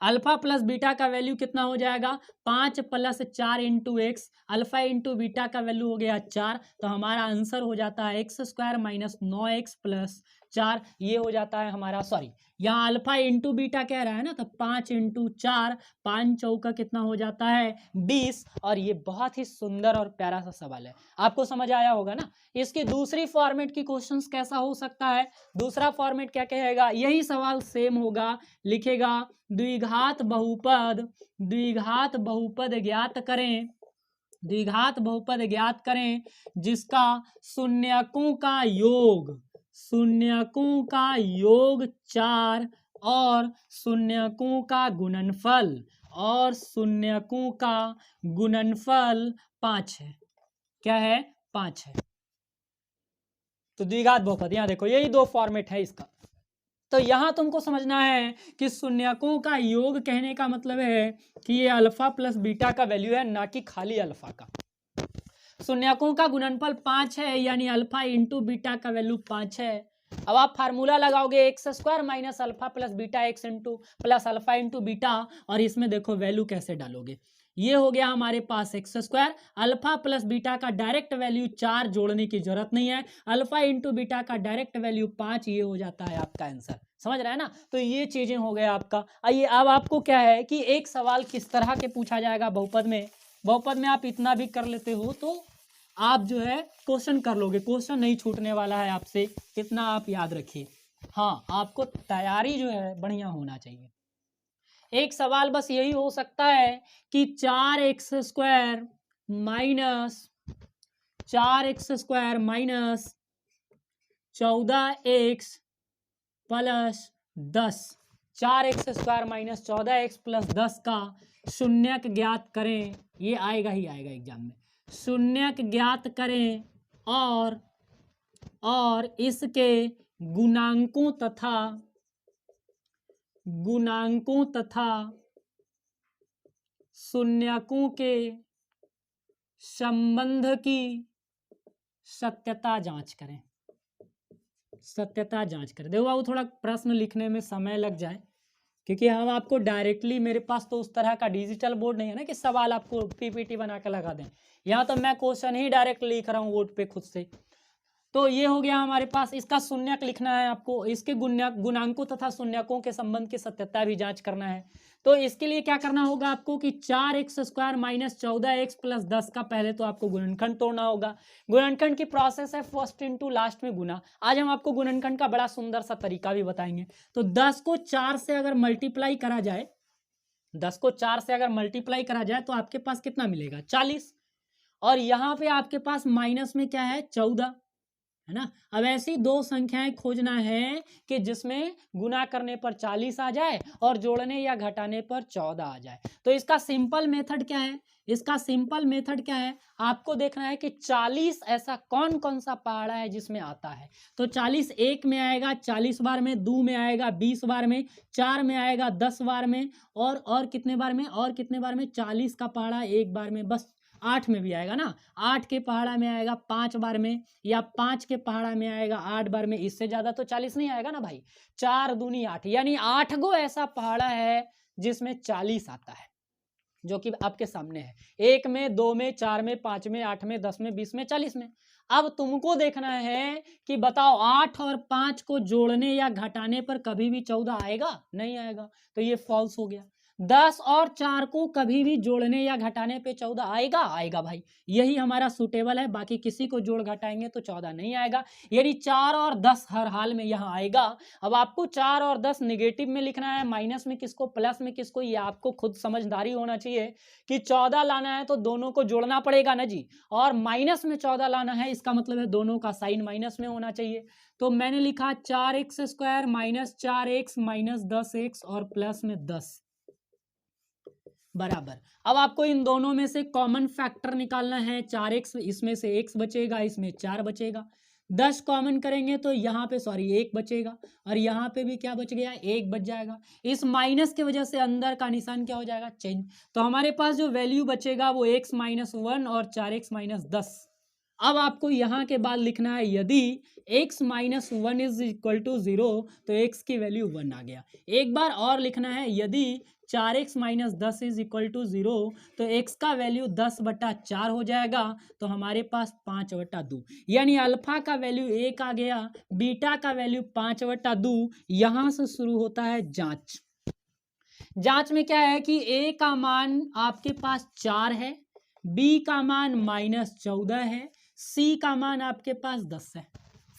अल्फा प्लस बीटा का वैल्यू कितना हो जाएगा, 5 plus 4 into x, alpha into beta का वैल्यू हो गया 4, तो हमारा आंसर हो जाता है x square minus 9x plus 4। ये हो जाता है हमारा, सॉरी यहाँ अल्फा इंटू बीटा कह रहा है ना, तो 5 इंटू 4, 5 चौका कितना हो जाता है 20। और ये बहुत ही सुंदर और प्यारा सा सवाल है, आपको समझ आया होगा ना। इसकी दूसरी फॉर्मेट की क्वेश्चंस कैसा हो सकता है, दूसरा फॉर्मेट क्या कहेगा, यही सवाल सेम होगा, लिखेगा द्विघात बहुपद ज्ञात करें, द्विघात बहुपद ज्ञात करें जिसका शून्यकों का योग 4 और शून्यकों का गुणनफल 5 है। क्या है, 5 है। तो द्विघात बहुपद, यहां देखो यही दो फॉर्मेट है इसका। तो यहां तुमको समझना है कि शून्यकों का योग कहने का मतलब है कि ये अल्फा प्लस बीटा का वैल्यू है, ना कि खाली अल्फा का। शून्यकों का गुणनफल 5 है, यानी अल्फा इंटू बीटा का वैल्यू 5 है। अब आप फार्मूला लगाओगे x square minus alpha plus beta x into plus alpha into beta, और इसमें देखो वैल्यू कैसे डालोगे। ये हो गया हमारे पास x square, alpha plus beta का डायरेक्ट वैल्यू 4 जोड़ने की जरूरत नहीं है, अल्फा इंटू बीटा का डायरेक्ट वैल्यू 5, ये हो जाता है आपका आंसर। समझ रहे हैं ना? तो ये चीजें हो गया आपका। आइए अब आपको क्या है कि एक सवाल किस तरह के पूछा जाएगा बहुपद में। बहुपद में आप इतना भी कर लेते हो तो आप जो है क्वेश्चन कर लोगे, क्वेश्चन नहीं छूटने वाला है आपसे, इतना आप याद रखिए। हाँ, आपको तैयारी जो है बढ़िया होना चाहिए। एक सवाल बस यही हो सकता है कि 4x² minus 14x plus 10, 4x² minus 14x plus 10 का शून्यक ज्ञात करें। ये आएगा ही आएगा एग्जाम में। शून्यक ज्ञात करें और इसके गुणांकों तथा शून्यकों के संबंध की सत्यता जांच करें। देखो बाबू, थोड़ा प्रश्न लिखने में समय लग जाए, क्योंकि हम आपको डायरेक्टली, मेरे पास तो उस तरह का डिजिटल बोर्ड नहीं है ना कि सवाल आपको पीपीटी बना के लगा दें। यहाँ तो मैं क्वेश्चन ही डायरेक्ट लिख रहा हूँ बोर्ड पे खुद से। तो ये हो गया हमारे पास, इसका शून्यक लिखना है आपको, इसके गुणांकों तथा शून्यकों के संबंध की सत्यता भी जांच करना है। तो इसके लिए क्या करना होगा आपको कि 4x² माइनस 14x प्लस 10 का पहले तो आपको गुणनखंड तोड़ना होगा। गुणनखंड की प्रोसेस है फर्स्ट इंटू लास्ट में गुना। आज हम आपको गुणनखंड का बड़ा सुंदर सा तरीका भी बताएंगे। तो 10 को 4 से अगर मल्टीप्लाई करा जाए, 10 को 4 से अगर मल्टीप्लाई करा जाए तो आपके पास कितना मिलेगा? 40। और यहाँ पे आपके पास माइनस में क्या है? 14, है ना। अब ऐसी दो संख्याएं खोजना है कि जिसमें गुना करने पर 40 आ जाए और जोड़ने या घटाने पर 14 आ जाए। तो इसका सिंपल मेथड क्या है? आपको देखना है कि 40 ऐसा कौन कौन सा पहाड़ा है जिसमें आता है। तो 40 एक में आएगा 40 बार में, 2 में आएगा 20 बार में, 4 में आएगा 10 बार में, और कितने बार में? 40 का पहाड़ा एक बार में, बस 8 में भी आएगा ना, 8 के पहाड़ा में आएगा 5 बार में, या 5 के पहाड़ा में आएगा 8 बार में। इससे ज्यादा तो 40 नहीं आएगा ना भाई। 4 दूनी 8, यानी 8 गो ऐसा पहाड़ा है जिसमें 40 आता है, जो कि आपके सामने है। 1 में, 2 में, 4 में, 5 में, 8 में, 10 में, 20 में, 40 में। अब तुमको देखना है कि बताओ 8 और 5 को जोड़ने या घटाने पर कभी भी 14 आएगा? नहीं आएगा, तो ये फॉल्स हो गया। 10 और 4 को कभी भी जोड़ने या घटाने पे 14 आएगा? आएगा भाई, यही हमारा सुटेबल है। बाकी किसी को जोड़ घटाएंगे तो 14 नहीं आएगा, यानी 4 और 10 हर हाल में यहाँ आएगा। अब आपको 4 और 10 निगेटिव में लिखना है, माइनस में किसको, प्लस में किसको, ये आपको खुद समझदारी होना चाहिए कि 14 लाना है तो दोनों को जोड़ना पड़ेगा ना जी, और माइनस में 14 लाना है, इसका मतलब है दोनों का साइन माइनस में होना चाहिए। तो मैंने लिखा 4x² minus 4x minus 10x और प्लस में 10 बराबर। अब आपको इन दोनों में से कॉमन फैक्टर निकालना है। 4x, इसमें से x बचेगा, इसमें 4 बचेगा। 10 कॉमन करेंगे तो यहाँ पे 1 बचेगा, और यहाँ पे भी क्या बच गया? 1 बच जाएगा। इस माइनस की वजह से अंदर का निशान क्या हो जाएगा? चेंज। तो हमारे पास जो वैल्यू बचेगा वो x माइनस 1 और 4x माइनस 10। अब आपको यहाँ के बाद लिखना है, यदि x minus 1 is equal to 0 तो x की वैल्यू 1 आ गया। एक बार और लिखना है, यदि 4x minus 10 is equal to 0 तो x का वैल्यू 10/4 हो जाएगा। तो हमारे पास 5/2, यानी अल्फा का वैल्यू 1 आ गया, बीटा का वैल्यू 5/2। यहां से शुरू होता है जांच। जांच में क्या है कि a का मान आपके पास 4 है, b का मान -14 है, c का मान आपके पास 10 है।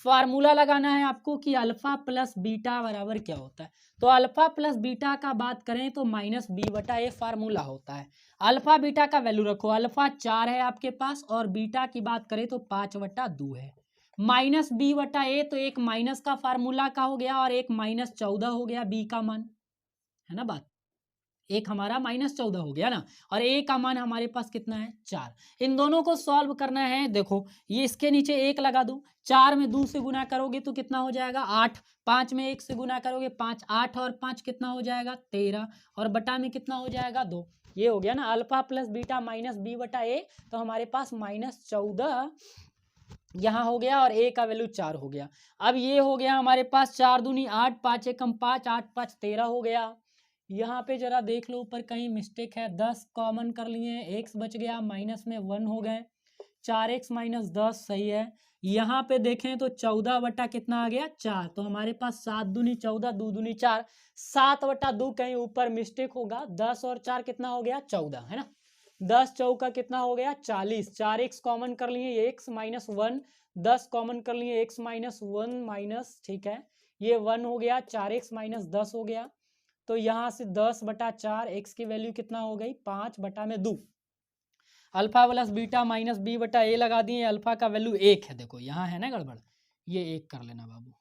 फार्मूला लगाना है आपको कि अल्फा प्लस बीटा बराबर क्या होता है। तो अल्फा प्लस बीटा का बात करें तो -b/a फार्मूला होता है। अल्फा बीटा का वैल्यू रखो, अल्फा 4 है आपके पास, और बीटा की बात करें तो 5/2 है। -b/a तो एक माइनस का फार्मूला का हो गया और एक -14 हो गया b का मान, है ना बात। एक हमारा -14 हो गया ना, और a का मान हमारे पास कितना है? 4। इन दोनों को सॉल्व करना है। देखो ये इसके नीचे 1 लगा दो, 4 में 2 से गुना करोगे तो कितना हो जाएगा? 8। 5 में 1 से गुना करोगे 5, 8 और 5 कितना हो जाएगा? 13, और बटा में कितना हो जाएगा? 2। ये हो गया ना अल्फा प्लस बीटा -b/a। तो हमारे पास -14 यहाँ हो गया और ए का वैल्यू 4 हो गया। अब ये हो गया हमारे पास 4 दूनी 8, 5 एकम 5, 8 5 13 हो गया। यहाँ पे जरा देख लो ऊपर कहीं मिस्टेक है, 10 कॉमन कर लिए, एक्स बच गया, माइनस में 1 हो गए, 4x माइनस 10 सही है। यहाँ पे देखें तो 14 बटा कितना आ गया 4, तो हमारे पास 7 दूनी 14, 2 दूनी 4, 7 बटा 2 कहीं ऊपर मिस्टेक होगा, 10 और 4 कितना हो गया 14 है ना, 10 चौका कितना हो गया 40, 4x कॉमन कर लिए, x माइनस 1, 10 कॉमन कर लिए, x माइनस 1 माइनस, ठीक है, ये 1 हो गया, 4x माइनस 10 हो गया। तो यहाँ से 10 बटा 4, x की वैल्यू कितना हो गई 5 बटा में 2, alpha plus beta minus B बटा ए लगा दिए, अल्फा का वैल्यू 1 है, देखो यहाँ है ना गड़बड़, ये 1 कर लेना बाबू,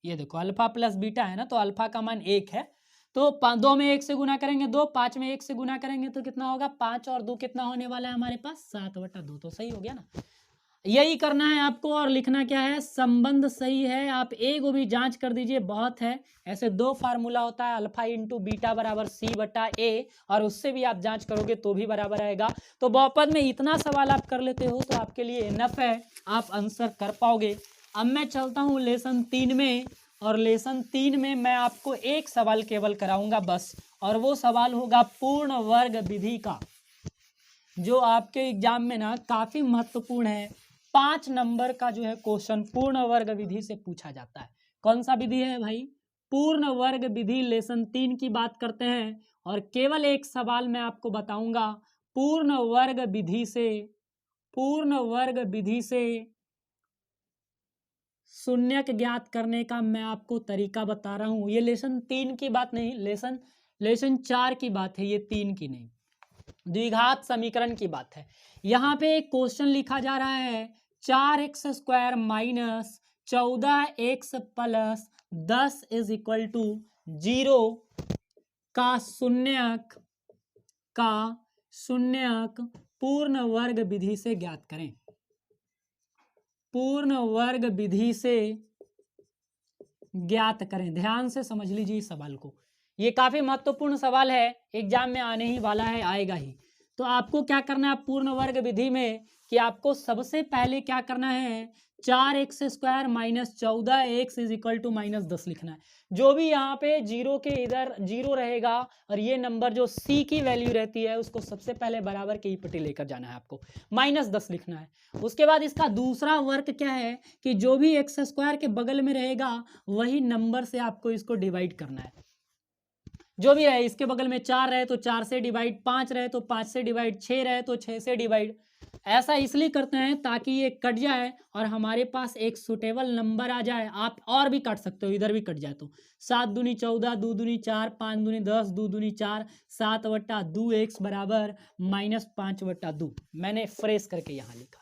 ये देखो अल्फा प्लस बीटा है ना, तो अल्फा का मान 1 है, तो 2 में 1 से गुना करेंगे 2, 5 में 1 से गुना करेंगे तो कितना होगा 5 और 2 कितना होने वाला है हमारे पास 7 बटा 2, तो सही हो गया ना। यही करना है आपको, और लिखना क्या है, संबंध सही है, आप ए को भी जांच कर दीजिए, बहुत है, ऐसे 2 फार्मूला होता है, अल्फा इंटू बीटा बराबर सी बटा ए, और उससे भी आप जांच करोगे तो भी बराबर आएगा। तो बहुपद में इतना सवाल आप कर लेते हो तो आपके लिए इनफ है, आप आंसर कर पाओगे। अब मैं चलता हूँ लेसन 3 में, और लेसन 3 में मैं आपको एक सवाल केवल कराऊंगा बस, और वो सवाल होगा पूर्ण वर्ग विधि का, जो आपके एग्जाम में ना काफी महत्वपूर्ण है। 5 नंबर का जो है क्वेश्चन पूर्ण वर्ग विधि से पूछा जाता है। कौन सा विधि है भाई, पूर्ण वर्ग विधि, लेसन 3 की बात करते हैं, और केवल एक सवाल मैं आपको बताऊंगा, पूर्ण वर्ग विधि से, पूर्ण वर्ग विधि से शून्यक ज्ञात करने का मैं आपको तरीका बता रहा हूं। ये लेसन 3 की बात नहीं, लेसन 4 की बात है, ये 3 की नहीं, द्विघात समीकरण की बात है। यहाँ पे एक क्वेश्चन लिखा जा रहा है, 4x square minus 14x plus 10 is equal to 0 का शून्यक पूर्ण वर्ग विधि से ज्ञात करें। पूर्ण वर्ग विधि से ज्ञात करें, ध्यान से समझ लीजिए इस सवाल को, ये काफी महत्वपूर्ण सवाल है, एग्जाम में आने ही वाला है, आएगा ही। तो आपको क्या करना है पूर्ण वर्ग विधि में, कि आपको सबसे पहले क्या करना है, 4x square minus 14x is equal to minus 10 लिखना है। जो भी यहाँ पे जीरो के इधर जीरो रहेगा, और ये नंबर जो c की वैल्यू रहती है उसको सबसे पहले बराबर के पट्टी लेकर जाना है, आपको माइनस 10 लिखना है। उसके बाद इसका दूसरा वर्क क्या है, कि जो भी एक्स स्क्वायर के बगल में रहेगा वही नंबर से आपको इसको डिवाइड करना है। जो भी है, इसके बगल में 4 रहे तो 4 से डिवाइड, 5 रहे तो 5 से डिवाइड, 6 रहे तो 6 से डिवाइड। ऐसा इसलिए करते हैं ताकि ये कट जाए और हमारे पास एक सुटेबल नंबर आ जाए। आप और भी काट सकते हो, इधर भी कट जाए तो 7 दूनी 14, 2 दूनी 4, 5 दूनी 10, 2 दूनी 4, 7 बटा 2 एक्स बराबर माइनस 5 बटा 2, मैंने फ्रेश करके यहाँ लिखा।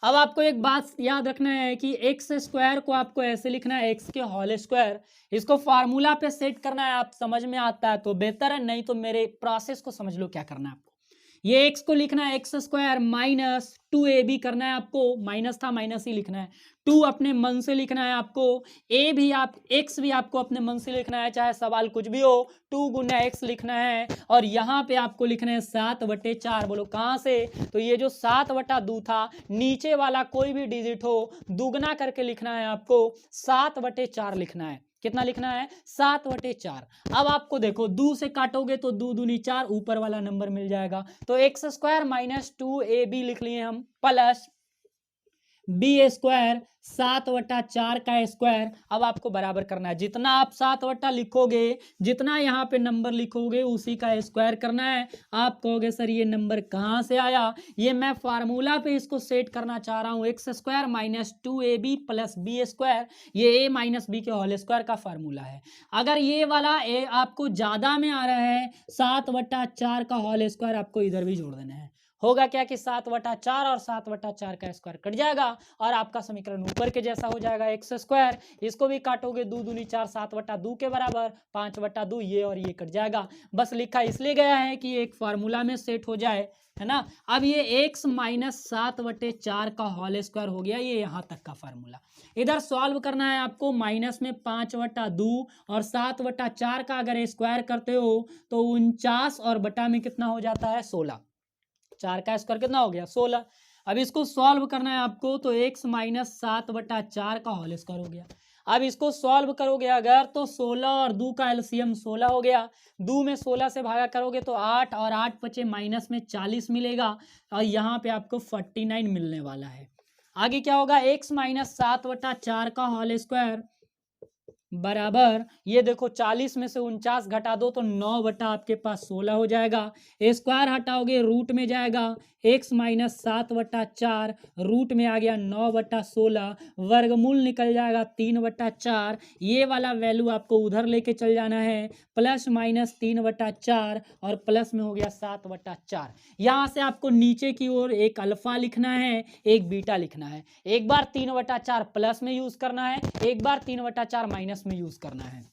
अब आपको एक बात याद रखना है कि एक्स स्क्वायर को आपको ऐसे लिखना है, एक्स के होल स्क्वायर, इसको फार्मूला पे सेट करना है। आप समझ में आता है तो बेहतर है, नहीं तो मेरे प्रोसेस को समझ लो क्या करना है आपको। ये एक्स को लिखना है एक्स स्क्वायर माइनस 2ab करना है आपको, माइनस था माइनस ही लिखना है, 2 अपने मन से लिखना है आपको, ए भी आप एक्स भी आपको अपने मन से लिखना है, चाहे सवाल कुछ भी हो, 2 गुना एक्स लिखना है। और यहाँ पे आपको लिखना है 7/4, बोलो कहाँ से, तो ये जो 7/2 था, नीचे वाला कोई भी डिजिट हो दुगना करके लिखना है आपको, 7/4 लिखना है। कितना लिखना है 7/4। अब आपको देखो 2 से काटोगे तो 2 दूनी 4, ऊपर वाला नंबर मिल जाएगा, तो एक्स स्क्वायर माइनस 2ab लिख लिए हम, प्लस बी स्क्वायर 7/4 का स्क्वायर। अब आपको बराबर करना है, जितना आप 7 लिखोगे, जितना यहाँ पे नंबर लिखोगे उसी का स्क्वायर करना है। आप कहोगे सर ये नंबर कहाँ से आया, ये मैं फार्मूला पे इसको सेट करना चाह रहा हूँ, x square minus 2ab plus b square, ये a माइनस बी के होल स्क्वायर का फार्मूला है। अगर ये वाला a आपको ज्यादा में आ रहा है, 7/4 का होल स्क्वायर आपको इधर भी जोड़ देना है। होगा क्या कि 7/4 और 7/4 का स्क्वायर कट जाएगा और आपका समीकरण ऊपर के जैसा हो जाएगा, एक्स स्क्वायर, इसको भी काटोगे 2 दूनी 4, 7/2 के बराबर, 5/2, ये और ये कट जाएगा। बस लिखा इसलिए गया है कि एक फार्मूला में सेट हो जाए, है ना। अब ये x माइनस 7/4 का होल स्क्वायर हो गया, ये यहाँ तक का फार्मूला। इधर सॉल्व करना है आपको, माइनस में 5/2 और 7/4 का अगर स्क्वायर करते हो तो 49 और बटा में कितना हो जाता है 16, 4 का स्क्वायर कितना हो गया 16। अब इसको सॉल्व करना है आपको, तो x माइनस 7/4 का होल स्क्वायर हो गया। अब इसको सॉल्व करोगे अगर तो 16 और 2 का एलसीएम 16 हो गया, 2 में 16 से भागा करोगे तो 8 और 8 बचे माइनस में 40 मिलेगा, और यहाँ पे आपको 49 मिलने वाला है। आगे क्या होगा, x माइनस 7/4 का होल स्क्वायर बराबर, ये देखो 40 में से 49 घटा दो तो 9 बटा आपके पास 16 हो जाएगा। स्क्वायर हटाओगे रूट में जाएगा, x माइनस 7/4 रूट में आ गया 9/16, वर्गमूल निकल जाएगा 3/4। ये वाला वैल्यू आपको उधर लेके चल जाना है, प्लस माइनस 3/4 और प्लस में हो गया 7/4। यहाँ से आपको नीचे की ओर एक अल्फा लिखना है, एक बीटा लिखना है। एक बार 3/4 प्लस में यूज करना है, एक बार 3/4 माइनस में यूज करना है।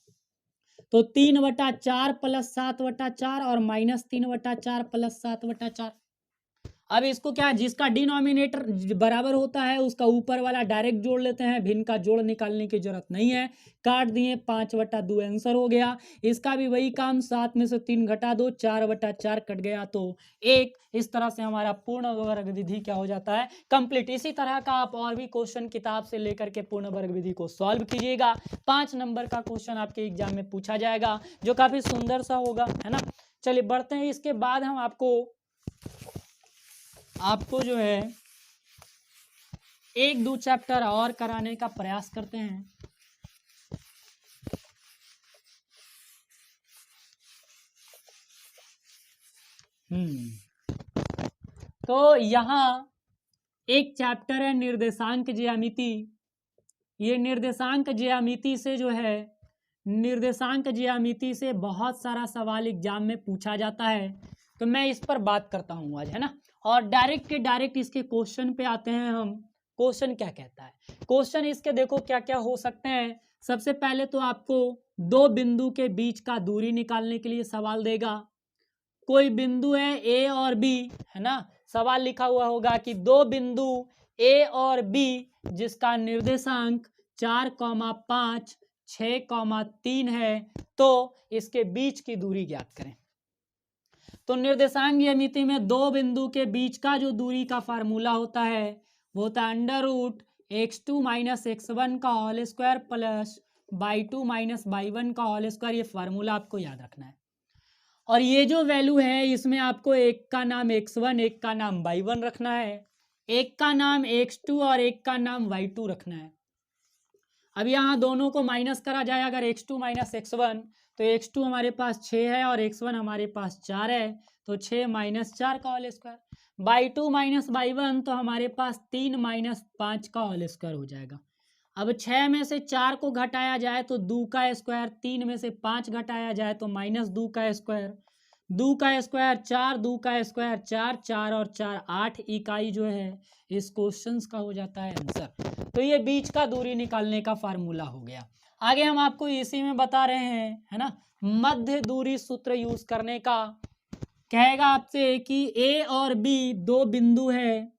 तो 3/4 प्लस 7/4 और माइनस 3/4 प्लस 7/4। अब इसको क्या है, जिसका डिनोमिनेटर बराबर होता है उसका ऊपर वाला डायरेक्ट जोड़ लेते हैं, भिन्न का जोड़ निकालने की जरूरत नहीं है। काट दिए, 5/2 आंसर हो गया। इसका भी वही काम, 7 में से 3 घटा दो, 4/4 कट गया तो 1। इस तरह से हमारा पूर्ण वर्ग विधि क्या हो जाता है, कंप्लीट। इसी तरह का आप और भी क्वेश्चन किताब से लेकर के पूर्ण वर्ग विधि को सॉल्व कीजिएगा। 5 नंबर का क्वेश्चन आपके एग्जाम में पूछा जाएगा, जो काफी सुंदर सा होगा, है ना। चलिए बढ़ते हैं। इसके बाद हम आपको जो है 1-2 चैप्टर और कराने का प्रयास करते हैं। तो यहाँ एक चैप्टर है निर्देशांक ज्यामिति। ये निर्देशांक ज्यामिति से जो है, निर्देशांक ज्यामिति से बहुत सारा सवाल एग्जाम में पूछा जाता है, तो मैं इस पर बात करता हूँ आज, है ना। और डायरेक्ट के डायरेक्ट इसके क्वेश्चन पे आते हैं हम। क्वेश्चन क्या कहता है, क्वेश्चन इसके देखो क्या क्या हो सकते हैं। सबसे पहले तो आपको दो बिंदु के बीच का दूरी निकालने के लिए सवाल देगा। कोई बिंदु है ए और बी, है ना। सवाल लिखा हुआ होगा कि दो बिंदु ए और बी जिसका निर्देशांक 4,5, 6,3 है, तो इसके बीच की दूरी ज्ञात करें। तो निर्देशांक ज्यामिति में दो बिंदु के बीच का जो दूरी का फार्मूला होता है वो होता है √x2 माइनस x1 का whole square plus y2 minus y1 का होल स्क्वायर। ये फार्मूला आपको याद रखना है। और ये जो वैल्यू है इसमें आपको एक का नाम x1, एक का नाम y1 रखना है, एक का नाम x2 और एक का नाम y2 रखना है। अब यहाँ दोनों को माइनस करा जाए, अगर x2 माइनस x1, तो x2 हमारे पास 6 है और x1 हमारे पास 4 है, तो 6 माइनस 4 का whole square. y2 minus y1 तो हमारे पास 3 माइनस 5 का होल स्क्वायर हो जाएगा। अब 6 में से 4 को घटाया जाए तो 2 का स्क्वायर, 3 में से 5 घटाया जाए तो माइनस 2 का स्क्वायर, 2 का स्क्वायर 4, 2 का स्क्वायर 4, 4 और 4 8 इकाई जो है इस क्वेश्चन का हो जाता है आंसर। तो ये बीच का दूरी निकालने का फार्मूला हो गया। आगे हम आपको इसी में बता रहे हैं, है ना, मध्य दूरी सूत्र यूज करने का। कहेगा आपसे कि ए और बी दो बिंदु है,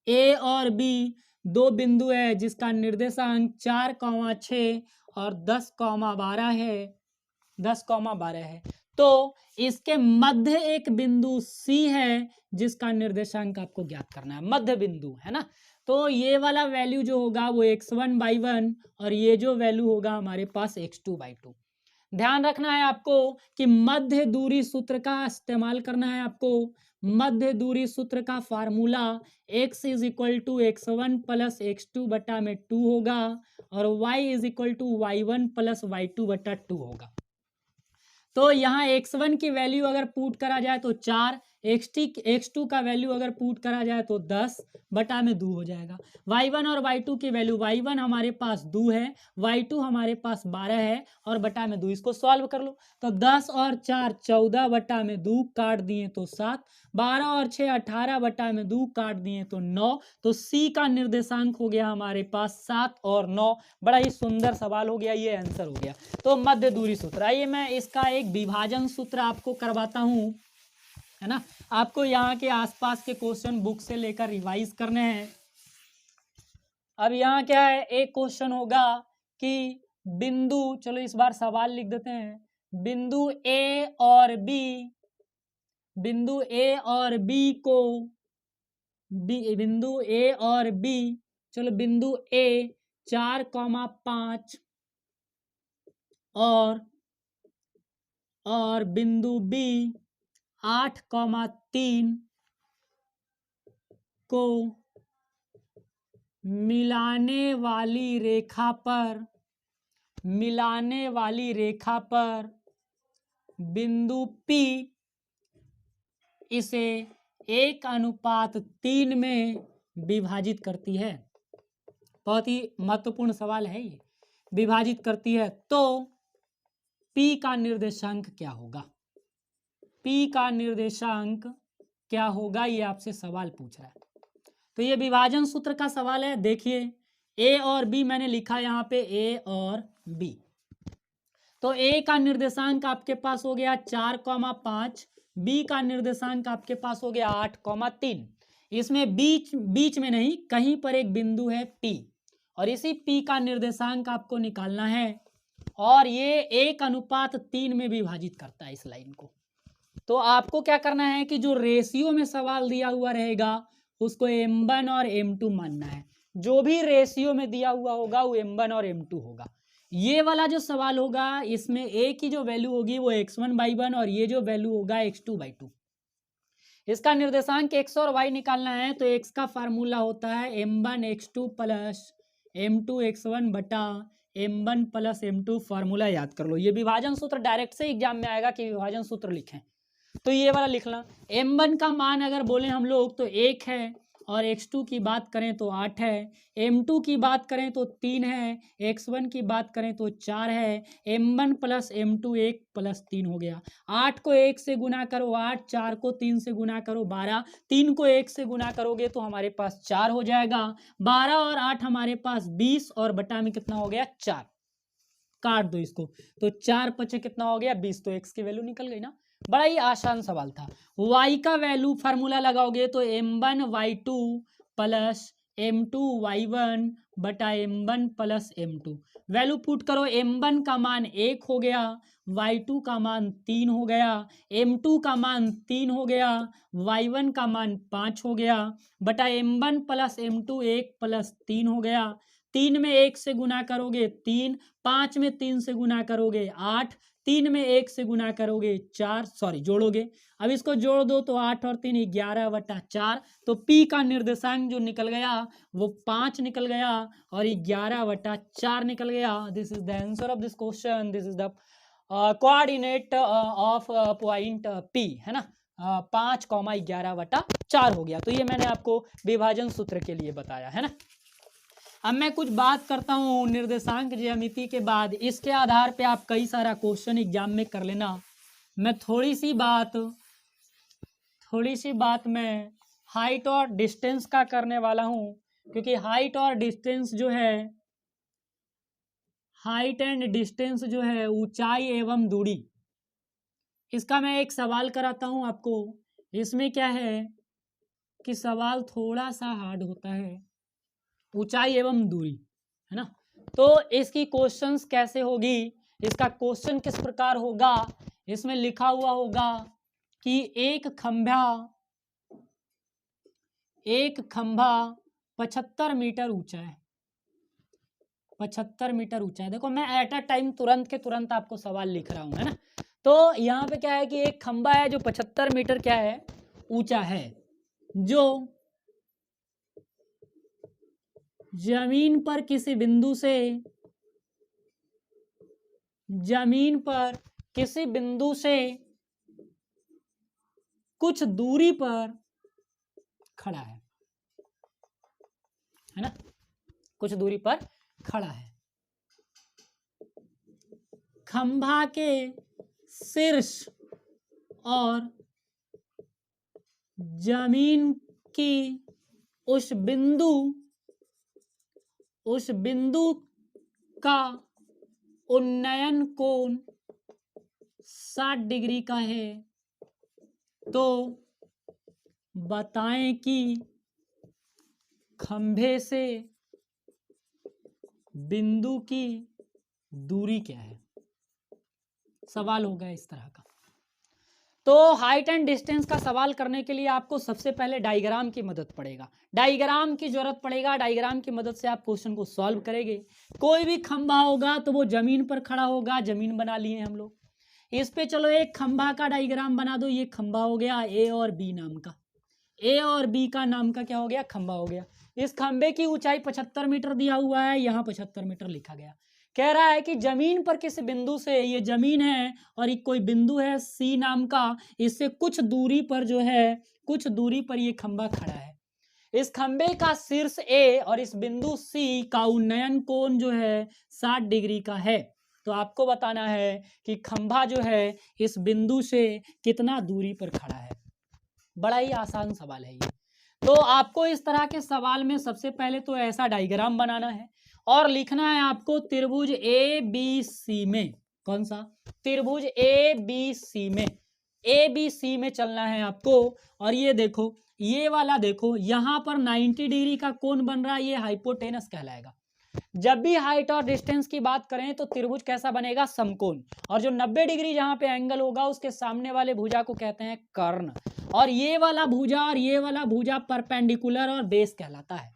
ए और बी दो बिंदु है जिसका निर्देशांक 4,6 और 10,12 है, 10,12 है। तो इसके मध्य एक बिंदु सी है जिसका निर्देशांक आपको ज्ञात करना है, मध्य बिंदु, है ना। तो ये वाला वैल्यू जो होगा वो x1/1 और ये जो वैल्यू होगा हमारे पास x2/2। ध्यान रखना है आपको कि मध्य दूरी सूत्र का इस्तेमाल करना है आपको। मध्य दूरी सूत्र का formula x is equal to x1 plus x2/2 होगा और y is equal to y1 plus y2/2 होगा। तो यहाँ x1 की वैल्यू अगर पुट करा जाए तो 4, x2 का वैल्यू अगर पुट करा जाए तो 10/2 हो जाएगा। y1 और y2 की वैल्यू, y1 हमारे पास 2 है, y2 हमारे पास 12 है और बटा में 2। इसको सॉल्व कर लो तो 10 और 4 14/2 काट दिए तो 7, 12 और 6 18/2 काट दिए तो 9। तो सी का निर्देशांक हो गया हमारे पास 7 और 9। बड़ा ही सुंदर सवाल हो गया, ये आंसर हो गया। तो मध्य दूरी सूत्र, आइए मैं इसका एक विभाजन सूत्र आपको करवाता हूं, है ना। आपको यहाँ के आसपास के क्वेश्चन बुक से लेकर रिवाइज करने हैं। अब यहाँ क्या है, एक क्वेश्चन होगा कि बिंदु, चलो इस बार सवाल लिख देते हैं, बिंदु ए और बी, बिंदु ए और बी को बिंदु ए और बी, चलो बिंदु ए 4,5 और बिंदु बी 8,3 को मिलाने वाली रेखा पर बिंदु P इसे 1:3 में विभाजित करती है। बहुत ही महत्वपूर्ण सवाल है ये, विभाजित करती है तो P का निर्देशांक क्या होगा? P का निर्देशांक क्या होगा, ये आपसे सवाल पूछ रहा है। तो ये विभाजन सूत्र का सवाल है। देखिए A और B मैंने लिखा यहाँ पे A और B। तो A का निर्देशांक आपके पास हो गया 4,5, B का निर्देशांक आपके पास हो गया 8,3। इसमें बीच में नहीं, कहीं पर एक बिंदु है P और इसी P का निर्देशांक आपको निकालना है और ये 1:3 में विभाजित करता है इस लाइन को। तो आपको क्या करना है कि जो रेशियो में सवाल दिया हुआ रहेगा उसको M1 और M2 मानना है। जो भी रेशियो में दिया हुआ होगा वो M1 और M2 होगा। ये वाला जो सवाल होगा इसमें A की जो वैल्यू होगी वो x1/1 और ये जो वैल्यू होगा x2/2। इसका निर्देशांक x और y निकालना है तो x का फार्मूला होता है m1x2 प्लस m2x1 बटा m1 प्लस m2। फार्मूला याद कर लो। ये विभाजन सूत्र डायरेक्ट से एग्जाम में आएगा कि विभाजन सूत्र लिखें, तो ये वाला लिखना। m1 का मान अगर बोले हम लोग तो 1 है और x2 की बात करें तो 8 है, m2 की बात करें तो 3 है, x1 की बात करें तो 4 है। m1 प्लस m2 1 प्लस 3 हो गया। 8 को 1 से गुना करो 8, 4 को 3 से गुना करो 12, 3 को 1 से गुना करोगे तो हमारे पास 4 हो जाएगा। 12 और 8 हमारे पास 20 और बटा में कितना हो गया 4। काट दो इसको तो 4 पचे कितना हो गया 20। तो x की वैल्यू निकल गई ना। बड़ा ही आसान सवाल था। y का वैल्यू फार्मूला लगाओगे तो m1y2 प्लस m2y1 बटा m1 plus m2। Value put करो। m1 का मान 1 हो गया, y2 का मान 3 हो गया, m2 का मान 3 हो गया, y1 का मान 5 हो गया बटा m1 प्लस m2 1 प्लस 3 हो गया। 3 में 1 से गुना करोगे 3, 5 में 3 से गुना करोगे 8, 3 में 1 से गुना करोगे 4, जोड़ोगे। अब इसको जोड़ दो तो 8 और 3 11/4। तो P का निर्देशांक जो निकल गया वो 5 निकल गया और 11/4 निकल गया। This is the answer of this question. This is the coordinate of point P, है ना। 5,11/4 हो गया। तो ये मैंने आपको विभाजन सूत्र के लिए बताया, है ना। अब मैं कुछ बात करता हूँ निर्देशांक ज्यामिति के बाद। इसके आधार पे आप कई सारा क्वेश्चन एग्जाम में कर लेना। मैं थोड़ी सी बात मैं हाइट और डिस्टेंस का करने वाला हूँ, क्योंकि हाइट और डिस्टेंस जो है, हाइट एंड डिस्टेंस जो है ऊंचाई एवं दूरी, इसका मैं एक सवाल कराता हूँ आपको। इसमें क्या है कि सवाल थोड़ा सा हार्ड होता है, ऊंचाई एवं दूरी, है ना। तो इसकी क्वेश्चंस कैसे होगी, इसका क्वेश्चन किस प्रकार होगा। इसमें लिखा हुआ होगा कि एक खंभा 75 मीटर ऊंचा है। 75 मीटर ऊंचा है। देखो मैं एट अ टाइम तुरंत के तुरंत आपको सवाल लिख रहा हूं, है ना। तो यहाँ पे क्या है कि एक खंभा है जो 75 मीटर क्या है ऊंचा है, जो जमीन पर किसी बिंदु से कुछ दूरी पर खड़ा है ना, कुछ दूरी पर खड़ा है। खंभा के शीर्ष और जमीन की उस बिंदु का उन्नयन कोण 60 डिग्री का है। तो बताएं कि खंभे से बिंदु की दूरी क्या है। सवाल होगा इस तरह का। तो हाइट एंड डिस्टेंस का सवाल करने के लिए आपको सबसे पहले डायग्राम की मदद पड़ेगा, डायग्राम की जरूरत पड़ेगा। डायग्राम की मदद से आप क्वेश्चन को सॉल्व करेंगे। कोई भी खंभा होगा तो वो जमीन पर खड़ा होगा, जमीन बना लिए हम लोग। इस पे चलो एक खंभा का डायग्राम बना दो। ये खंभा हो गया ए और बी नाम का, ए और बी का नाम का क्या हो गया, खंभा हो गया। इस खंभे की ऊंचाई 75 मीटर दिया हुआ है, यहाँ 75 मीटर लिखा गया। कह रहा है कि जमीन पर किसी बिंदु से, ये जमीन है और एक कोई बिंदु है सी नाम का, इससे कुछ दूरी पर जो है, कुछ दूरी पर ये खंभा खड़ा है। इस खंभे का शीर्ष ए और इस बिंदु सी का उन्नयन कोण जो है 60 डिग्री का है। तो आपको बताना है कि खंभा जो है इस बिंदु से कितना दूरी पर खड़ा है। बड़ा ही आसान सवाल है ये। तो आपको इस तरह के सवाल में सबसे पहले तो ऐसा डायग्राम बनाना है और लिखना है आपको त्रिभुज ए बी सी में। कौन सा त्रिभुज ए बी सी में, ए बी सी में चलना है आपको। और ये देखो, ये वाला देखो, यहाँ पर 90 डिग्री का कोण बन रहा है, ये हाइपोटेनस कहलाएगा। जब भी हाइट और डिस्टेंस की बात करें तो त्रिभुज कैसा बनेगा, समकोण। और जो 90 डिग्री जहां पे एंगल होगा उसके सामने वाले भुजा को कहते हैं कर्ण। और ये वाला भुजा और ये वाला भुजा परपेंडिकुलर और बेस कहलाता है।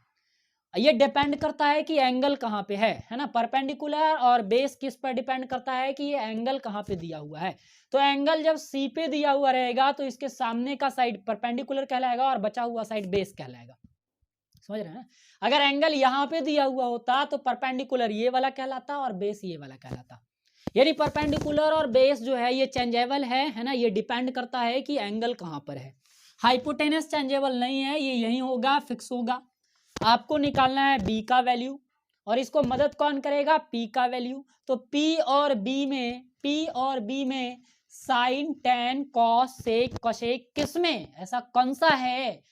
ये डिपेंड करता है कि एंगल कहाँ पे है ना। परपेंडिकुलर और बेस किस पर डिपेंड करता है कि ये एंगल कहाँ पे दिया हुआ है। तो एंगल जब सी पे दिया हुआ रहेगा तो इसके सामने का साइड परपेंडिकुलर कहलाएगा और बचा हुआ साइड बेस कहलाएगा। समझ रहे हैं। अगर एंगल यहाँ पे दिया हुआ होता तो परपेंडिकुलर ये वाला कहलाता और बेस ये वाला कहलाता। यानी परपेंडिकुलर और बेस जो है ये चेंजेबल है ना। ये डिपेंड करता है कि एंगल कहाँ पर है। हाइपोटेनस चेंजेबल नहीं है, ये यही होगा, फिक्स होगा। आपको निकालना है बी का वैल्यू और इसको मदद कौन करेगा, पी का वैल्यू। तो पी और बी में sine tan cos sec cosec किसमें, ऐसा कौन सा है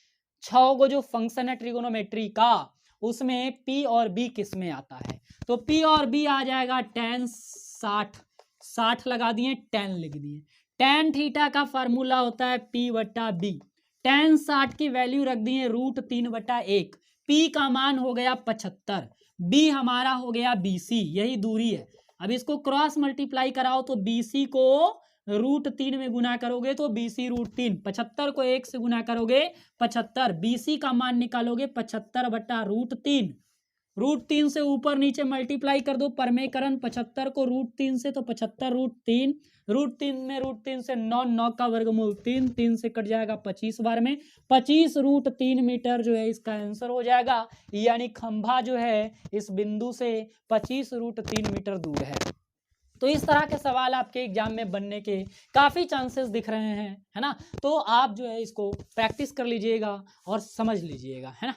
6 गो जो फंक्शन है ट्रिगोनोमेट्री का, उसमें पी और बी किस में आता है। तो पी और बी आ जाएगा tan 60 लगा दिए, tan लिख दिए। tan थीटा का फार्मूला होता है p बटा बी। tan 60 की वैल्यू रख दिए √3/1। p का मान हो गया 75, b हमारा हो गया bc, यही दूरी है। अब इसको क्रॉस मल्टीप्लाई कराओ तो bc को √3 में गुना करोगे तो BC √3, 75 को 1 से गुना करोगे 75, BC का मान निकालोगे 75 बटा √3। √3 से ऊपर नीचे मल्टीप्लाई कर दो, परमेकरण 75 को √3 से तो 75 √3, √3 में √3 से 9 का वर्गमूल 3, 3 से कट जाएगा 25 बार में, 25 √3 मीटर जो है इसका आंसर हो जाएगा। यानी खंभा जो है इस बिंदु से 25 √3 मीटर दूर है। तो इस तरह के सवाल आपके एग्जाम में बनने के काफ़ी चांसेस दिख रहे हैं, है ना। तो आप जो है इसको प्रैक्टिस कर लीजिएगा और समझ लीजिएगा, है ना।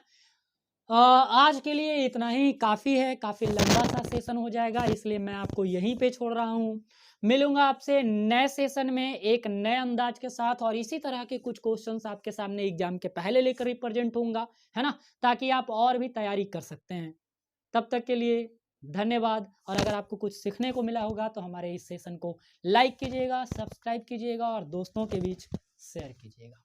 आज के लिए इतना ही काफ़ी है, काफ़ी लंबा सा सेशन हो जाएगा, इसलिए मैं आपको यहीं पे छोड़ रहा हूँ। मिलूंगा आपसे नए सेशन में एक नए अंदाज के साथ और इसी तरह के कुछ क्वेश्चंस आपके सामने एग्जाम के पहले लेकर रिप्रेजेंट होऊंगा, है ना, ताकि आप और भी तैयारी कर सकते हैं। तब तक के लिए धन्यवाद। और अगर आपको कुछ सीखने को मिला होगा तो हमारे इस सेशन को लाइक कीजिएगा, सब्सक्राइब कीजिएगा और दोस्तों के बीच शेयर कीजिएगा।